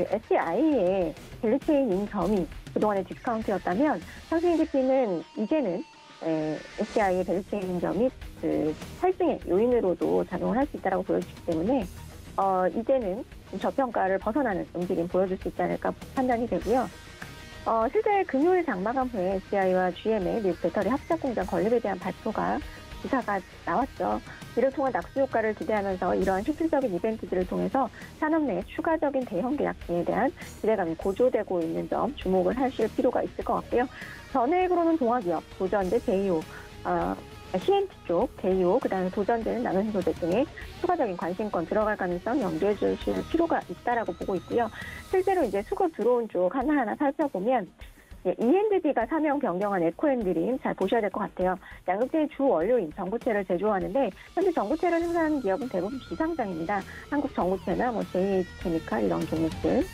SDI의 밸류체인인 점이 그동안의 디스카운트였다면 상승 EDP는 이제는 SDI의 밸류체인인 점이 그 탈승의 요인으로도 작용을 할 수 있다고 보여지기 때문에 이제는 저평가를 벗어나는 움직임 보여줄 수 있지 않을까 판단이 되고요. 실제 금요일 장마감 후에 SDI와 GM의 미국 배터리 합작 공장 건립에 대한 발표가 기사가 나왔죠. 이를 통한 낙수 효과를 기대하면서 이러한 실질적인 이벤트들을 통해서 산업 내 추가적인 대형 계약에 대한 기대감이 고조되고 있는 점 주목을 하실 필요가 있을 것 같고요. 전액으로는 동화기업, 도전제, 제이오, CNT 쪽, 제이오, 그다음에 도전제는 나노신소재 등의 추가적인 관심권 들어갈 가능성 염두해 주실 필요가 있다라고 보고 있고요. 실제로 이제 수급 들어온 쪽 하나하나 살펴보면 E&D가 사명 변경한 에코앤드림 잘 보셔야 될 것 같아요. 양극재의 주 원료인 전구체를 제조하는데 현재 전구체를 생산하는 기업은 대부분 비상장입니다. 한국 전구체나 JH케미칼 이런 종목들.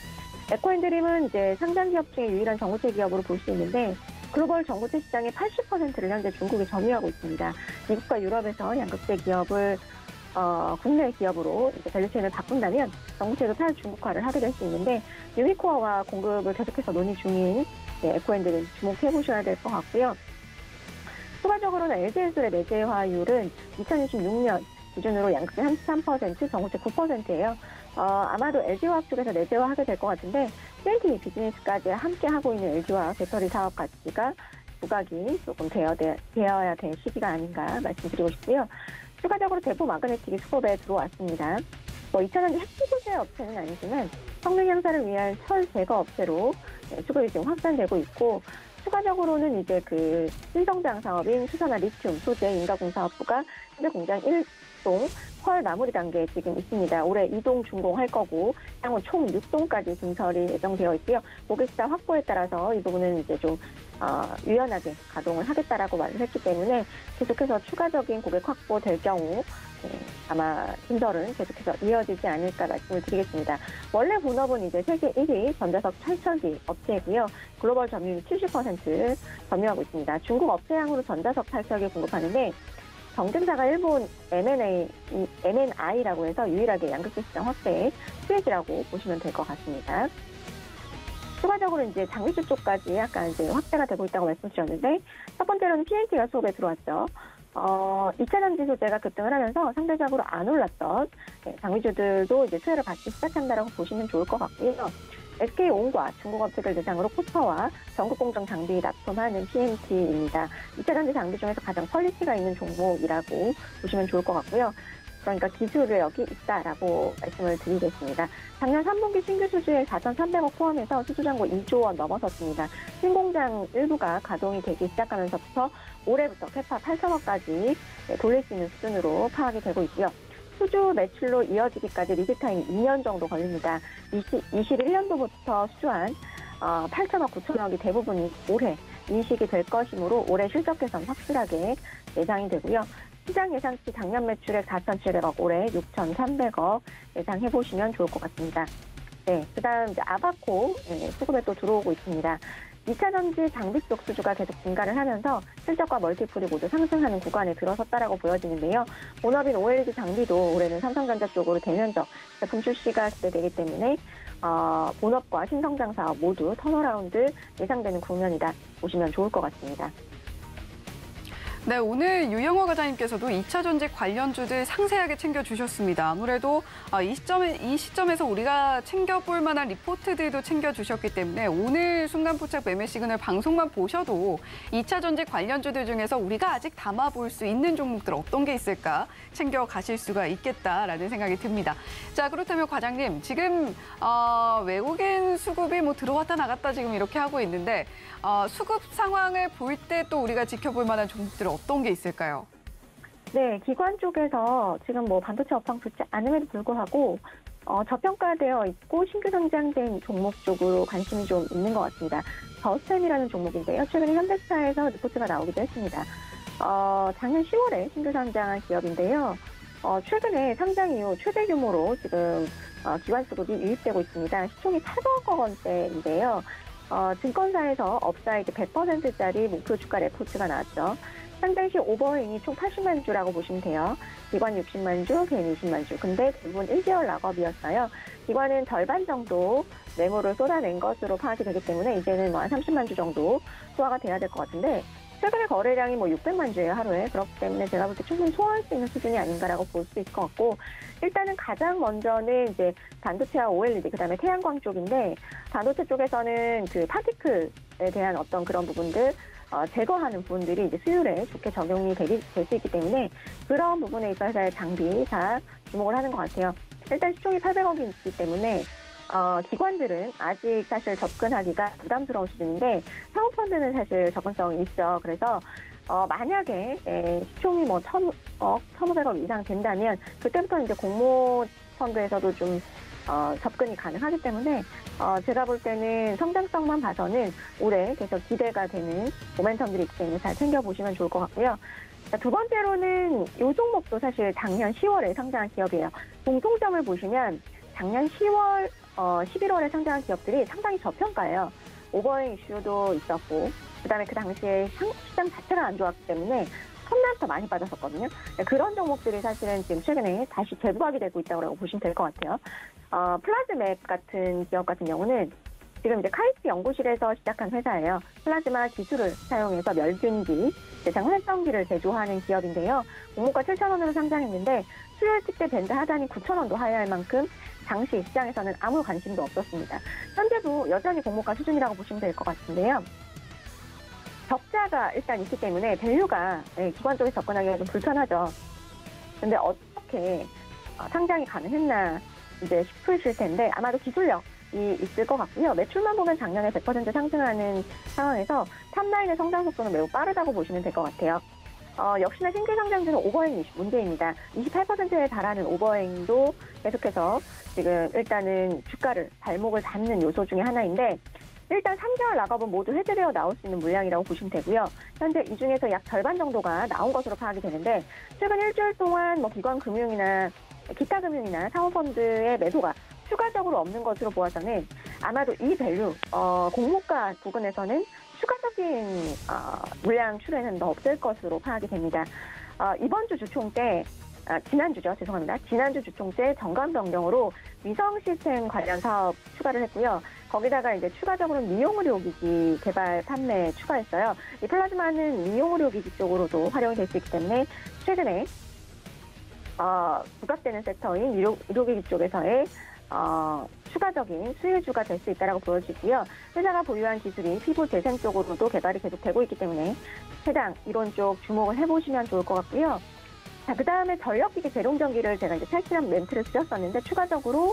에코앤드림은 이제 상장 기업 중에 유일한 전구체 기업으로 볼 수 있는데 글로벌 전구체 시장의 80%를 현재 중국이 점유하고 있습니다. 미국과 유럽에서 양극재 기업을 국내 기업으로 이제 밸류체인을 바꾼다면 전구체도 탈중국화를 하게 될 수 있는데 유니코어와 공급을 계속해서 논의 중인 에코앤드림 주목해 보셔야 될 것 같고요. 추가적으로는 LG엔솔의 내재화율은 2026년 기준으로 양극재 33%, 전구체 9%예요. 아마도 LG화학 쪽에서 내재화하게 될 것 같은데 CNT 비즈니스까지 함께 하고 있는 LG화학 배터리 사업 가치가 부각이 조금 되어야 될 시기가 아닌가 말씀드리고 싶고요. 추가적으로 대포 마그네틱이 수급에 들어왔습니다. 뭐 2차전지 핵심 소재 업체는 아니지만 성능 향상을 위한 철 제거 업체로 수급이 지금 확산되고 있고, 추가적으로는 이제 그 신성장 사업인 수산화 리튬 소재 인가공사업부가 현재 공장 1동 펄 마무리 단계에 지금 있습니다. 올해 2동 준공할 거고 향후 총 6동까지 증설이 예정되어 있고요. 고객사 확보에 따라서 이 부분은 이제 좀 유연하게 가동을 하겠다라고 말을 했기 때문에 계속해서 추가적인 고객 확보될 경우 아마 증설은 계속해서 이어지지 않을까 말씀을 드리겠습니다. 원래 본업은 이제 세계 1위 전자석 탈철기 업체이고요. 글로벌 점유율 70% 점유하고 있습니다. 중국 업체향으로 전자석 탈철기 공급하는데 경쟁사가 일본 MNI라고 해서 유일하게 양극재 시장 확대의 수혜지라고 보시면 될 것 같습니다. 추가적으로 이제 장비주 쪽까지 약간 이제 확대가 되고 있다고 말씀드렸는데, 첫 번째로는 PNT가 수업에 들어왔죠. 2차전지 소재가 급등을 하면서 상대적으로 안 올랐던 장비주들도 이제 수혜를 받기 시작한다라고 보시면 좋을 것 같고요. SK온과 중국 업체들 대상으로 코스터와 전국 공정 장비 납품하는 PMT입니다. 2차전지 장비 중에서 가장 퀄리티가 있는 종목이라고 보시면 좋을 것 같고요. 그러니까 기술력이 있다라고 말씀을 드리겠습니다. 작년 3분기 신규 수주액 4,300억 포함해서 수주 잔고 2조 원 넘어섰습니다. 신공장 일부가 가동이 되기 시작하면서부터 올해부터 캐파 8천억까지 돌릴 수 있는 수준으로 파악이 되고 있고요. 수주 매출로 이어지기까지 리드타임이 2년 정도 걸립니다. 21년도부터 수주한 8천억, 9천억이 대부분이 올해 인식이 될 것이므로 올해 실적 개선 확실하게 예상이 되고요. 시장 예상치 작년 매출액 4,700억, 올해 6,300억 예상해보시면 좋을 것 같습니다. 네, 그다음 이제 아바코 수급에 또 들어오고 있습니다. 2차전지 장비 쪽 수주가 계속 증가를 하면서 실적과 멀티플이 모두 상승하는 구간에 들어섰다라고 보여지는데요. 본업인 OLED 장비도 올해는 삼성전자 쪽으로 대면적 제품 출시가 기대되기 때문에 본업과 신성장 사업 모두 턴어라운드 예상되는 국면이다 보시면 좋을 것 같습니다. 네, 오늘 유영호 과장님께서도 2차 전지 관련주들 상세하게 챙겨주셨습니다. 아무래도 이 시점에서 우리가 챙겨볼 만한 리포트들도 챙겨주셨기 때문에 오늘 순간포착 매매 시그널 방송만 보셔도 2차 전지 관련주들 중에서 우리가 아직 담아볼 수 있는 종목들 어떤 게 있을까 챙겨가실 수가 있겠다라는 생각이 듭니다. 자, 그렇다면 과장님, 지금 외국인 수급이 뭐 들어왔다 나갔다 지금 이렇게 하고 있는데 수급 상황을 볼 때 또 우리가 지켜볼 만한 종목들은 어떤 게 있을까요? 네, 기관 쪽에서 지금 뭐 반도체 업황 좋지 않음에도 불구하고 저평가되어 있고 신규 상장된 종목 쪽으로 관심이 좀 있는 것 같습니다. 저스템이라는 종목인데요. 최근에 현대차에서 리포트가 나오기도 했습니다. 작년 10월에 신규 상장한 기업인데요. 최근에 상장 이후 최대 규모로 지금 기관 수급이 유입되고 있습니다. 시총이 800억 원대인데요. 증권사에서 업사이드 100%짜리 목표 주가 레포트가 나왔죠. 상장 시 오버행이 총 80만 주라고 보시면 돼요. 기관 60만 주, 개인 20만 주. 근데 대부분 1개월 락업이었어요. 기관은 절반 정도 매물을 쏟아낸 것으로 파악이 되기 때문에 이제는 뭐 한 30만 주 정도 소화가 돼야 될 것 같은데, 최근에 거래량이 뭐 600만 주예요, 하루에. 그렇기 때문에 제가 볼 때 충분히 소화할 수 있는 수준이 아닌가라고 볼 수 있을 것 같고, 일단은 가장 먼저는 이제 반도체와 OLED, 그다음에 태양광 쪽인데, 반도체 쪽에서는 그 파티클에 대한 어떤 그런 부분들 제거하는 부분들이 이제 수율에 좋게 적용이 될 수 있기 때문에 그런 부분에 있어서의 장비사 주목을 하는 것 같아요. 일단 시총이 800억이 있기 때문에 기관들은 아직 사실 접근하기가 부담스러운 수준인데 사모펀드는 사실 접근성이 있죠. 그래서 만약에 시총이 뭐 1,000억, 1,500억 이상 된다면 그때부터 이제 공모펀드에서도 좀 접근이 가능하기 때문에 제가 볼 때는 성장성만 봐서는 올해 계속 기대가 되는 모멘텀들이 있기 때문에 잘 챙겨보시면 좋을 것 같고요. 두 번째로는 이 종목도 사실 작년 10월에 상장한 기업이에요. 공통점을 보시면 작년 10월, 11월에 상장한 기업들이 상당히 저평가예요. 오버행 이슈도 있었고, 그다음에 그 당시에 시장 자체가 안 좋았기 때문에 첫날부터 많이 빠졌었거든요. 그런 종목들이 사실은 지금 최근에 다시 재부각이 되고 있다고 보시면 될 것 같아요. 플라즈맵 같은 기업 같은 경우는 지금 이제 카이스트 연구실에서 시작한 회사예요. 플라즈마 기술을 사용해서 멸균기, 대상 활성기를 제조하는 기업인데요. 공모가 7,000원으로 상장했는데 수요일 특대 밴드 하단이 9,000원도 하회할 만큼 당시 시장에서는 아무 관심도 없었습니다. 현재도 여전히 공모가 수준이라고 보시면 될 것 같은데요. 적자가 일단 있기 때문에 밸류가 기관 쪽에 접근하기가 좀 불편하죠. 근데 어떻게 상장이 가능했나 이제 싶으실 텐데 아마도 기술력이 있을 것 같고요. 매출만 보면 작년에 100% 상승하는 상황에서 탑라인의 성장 속도는 매우 빠르다고 보시면 될 것 같아요. 역시나 신규 상장주는 오버행 문제입니다. 28%에 달하는 오버행도 계속해서 지금 일단은 주가를 발목을 잡는 요소 중에 하나인데 일단 3개월 락업은 모두 해제되어 나올 수 있는 물량이라고 보시면 되고요. 현재 이 중에서 약 절반 정도가 나온 것으로 파악이 되는데 최근 일주일 동안 기관 금융이나 기타 금융이나 사모펀드의 매도가 추가적으로 없는 것으로 보아서는 아마도 이 밸류 공모가 부근에서는 추가적인 물량 출회는 더 없을 것으로 파악이 됩니다. 이번 주 주총 때 지난주죠. 죄송합니다. 지난주 주총 때 정관 변경으로 위성 시스템 관련 사업 추가를 했고요. 거기다가 이제 추가적으로 미용 의료기기 개발 판매 추가했어요. 이 플라즈마는 미용 의료기기 쪽으로도 활용이 될 수 있기 때문에 최근에 부각되는 섹터인 의료기기 쪽에서의 추가적인 수혜주가 될 수 있다고 보여지고요. 회사가 보유한 기술이 피부 재생 쪽으로도 개발이 계속되고 있기 때문에 해당 이론 쪽 주목을 해보시면 좋을 것 같고요. 자, 그 다음에 전력기기 대롱전기를 제가 이제 탈출한 멘트를 드렸었는데 추가적으로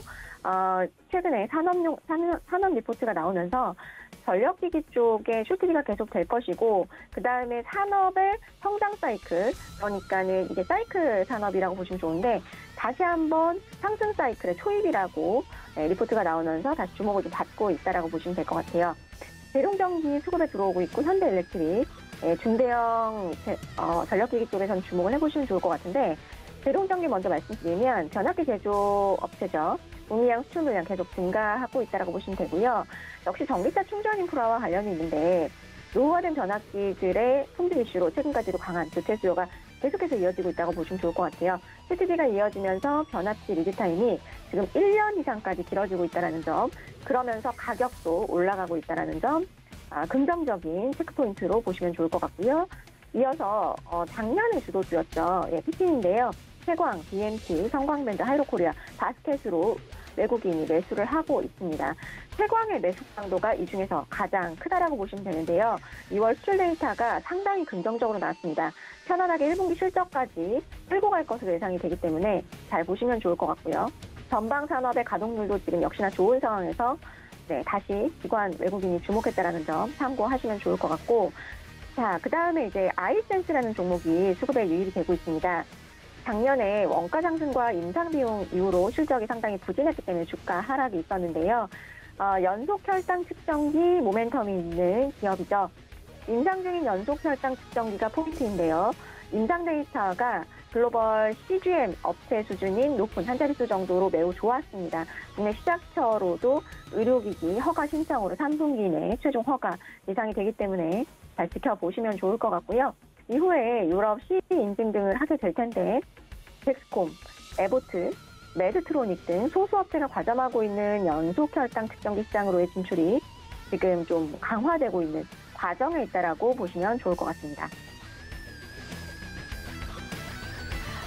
최근에 산업 리포트가 나오면서 전력기기 쪽에 슈트기가 계속 될 것이고 그 다음에 산업의 성장 사이클 그러니까는 이게 사이클 산업이라고 보시면 좋은데 다시 한번 상승 사이클의 초입이라고 리포트가 나오면서 다시 주목을 좀 받고 있다라고 보시면 될 것 같아요. 대롱전기 수급에 들어오고 있고 현대일렉트릭 중대형 전력기기 쪽에서는 주목을 해보시면 좋을 것 같은데 대롱전기 먼저 말씀드리면 변압기 제조 업체죠. 우미양 수출 물량 계속 증가하고 있다고 보시면 되고요. 역시 전기차 충전 인프라와 관련이 있는데 노후화된 변압기들의 품질 이슈로 최근까지도 강한 교체 수요가 계속해서 이어지고 있다고 보시면 좋을 것 같아요. CTD가 이어지면서 변압기 리드타임이 지금 1년 이상까지 길어지고 있다는 점, 그러면서 가격도 올라가고 있다는 점, 긍정적인 체크포인트로 보시면 좋을 것 같고요. 이어서 작년에 주도주였죠. PT인데요. 태광, BMT, 성광밴드, 하이로코리아, 바스켓으로 외국인이 매수를 하고 있습니다. 태광의 매수 강도가 이 중에서 가장 크다라고 보시면 되는데요. 2월 수출 데이터가 상당히 긍정적으로 나왔습니다. 편안하게 1분기 실적까지 끌고 갈 것으로 예상이 되기 때문에 잘 보시면 좋을 것 같고요. 전방 산업의 가동률도 지금 역시나 좋은 상황에서 다시 기관 외국인이 주목했다라는 점 참고하시면 좋을 것 같고, 자, 그 다음에 이제 아이센스라는 종목이 수급에 유입이 되고 있습니다. 작년에 원가 상승과 임상 비용 이후로 실적이 상당히 부진했기 때문에 주가 하락이 있었는데요. 연속 혈당 측정기 모멘텀이 있는 기업이죠. 임상 중인 연속 혈당 측정기가 포인트인데요. 임상 데이터가 글로벌 CGM 업체 수준인 높은 한 자릿수 정도로 매우 좋았습니다. 국내 시작처로도 의료기기 허가 신청으로 3분기 내 최종 허가 예상이 되기 때문에 잘 지켜보시면 좋을 것 같고요. 이후에 유럽 CE 인증 등을 하게 될 텐데 덱스콤, 에보트, 메드트로닉 등 소수 업체가 과점하고 있는 연속 혈당 측정기 시장으로의 진출이 지금 좀 강화되고 있는 과정에 있다라고 보시면 좋을 것 같습니다.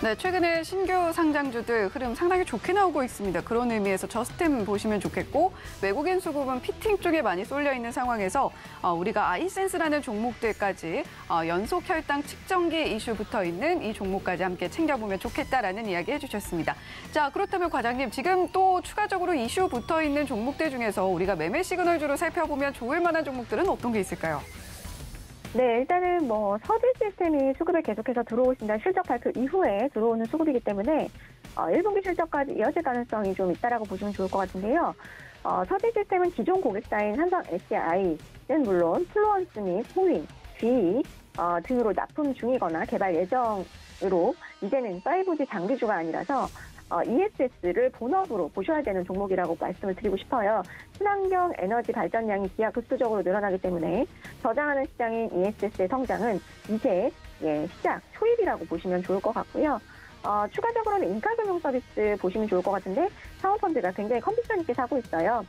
네, 최근에 신규 상장주들 흐름 상당히 좋게 나오고 있습니다. 그런 의미에서 저스템 보시면 좋겠고 외국인 수급은 피팅 쪽에 많이 쏠려 있는 상황에서 우리가 아이센스라는 종목들까지 연속 혈당 측정기 이슈 붙어 있는 이 종목까지 함께 챙겨보면 좋겠다라는 이야기 해주셨습니다. 자, 그렇다면 과장님 지금 또 추가적으로 이슈 붙어 있는 종목들 중에서 우리가 매매 시그널주로 살펴보면 좋을 만한 종목들은 어떤 게 있을까요? 네, 일단은 서진 시스템이 수급에 계속해서 들어오신다. 실적 발표 이후에 들어오는 수급이기 때문에 1분기 실적까지 이어질 가능성이 좀 있다라고 보시면 좋을 것 같은데요. 서진 시스템은 기존 고객사인 삼성 SDI는 물론 플루언스 및 호윈, GE 등으로 납품 중이거나 개발 예정으로 이제는 5G 장비주가 아니라서 ESS를 본업으로 보셔야 되는 종목이라고 말씀을 드리고 싶어요. 친환경 에너지 발전량이 기하급수적으로 늘어나기 때문에 저장하는 시장인 ESS의 성장은 이제 시작 초입이라고 보시면 좋을 것 같고요. 추가적으로는 인가금융 서비스 보시면 좋을 것 같은데 사모펀드가 굉장히 컨디션 있게 사고 있어요.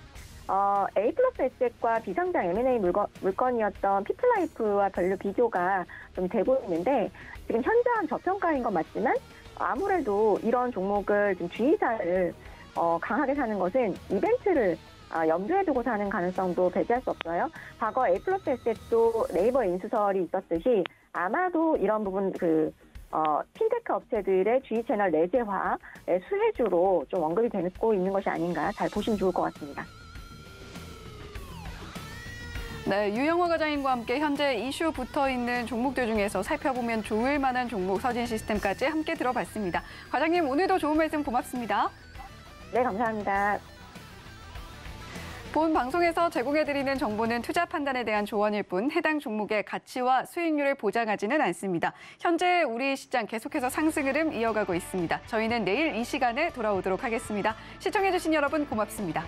A 플러스 에셋과 비상장 M&A 물건이었던 피플라이프와 별로 비교가 좀 되고 있는데 지금 현저한 저평가인 건 맞지만 아무래도 이런 종목을 좀 주의사를 강하게 사는 것은 이벤트를 염두에 두고 사는 가능성도 배제할 수 없어요. 과거 A 플러스 에셋도 네이버 인수설이 있었듯이 아마도 이런 부분 핀테크 업체들의 주의 채널 내재화의 수혜주로 좀 언급이 되고 있는 것이 아닌가 잘 보시면 좋을 것 같습니다. 네, 유영호 과장님과 함께 현재 이슈 붙어있는 종목들 중에서 살펴보면 좋을 만한 종목 서진 시스템까지 함께 들어봤습니다. 과장님, 오늘도 좋은 말씀 고맙습니다. 네, 감사합니다. 본 방송에서 제공해드리는 정보는 투자 판단에 대한 조언일 뿐 해당 종목의 가치와 수익률을 보장하지는 않습니다. 현재 우리 시장 계속해서 상승 흐름 이어가고 있습니다. 저희는 내일 이 시간에 돌아오도록 하겠습니다. 시청해주신 여러분 고맙습니다.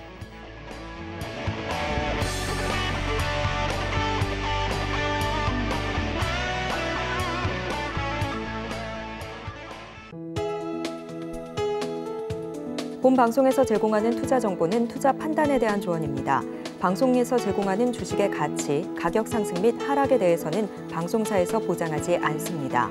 본 방송에서 제공하는 투자 정보는 투자 판단에 대한 조언입니다. 방송에서 제공하는 주식의 가치, 가격 상승 및 하락에 대해서는 방송사에서 보장하지 않습니다.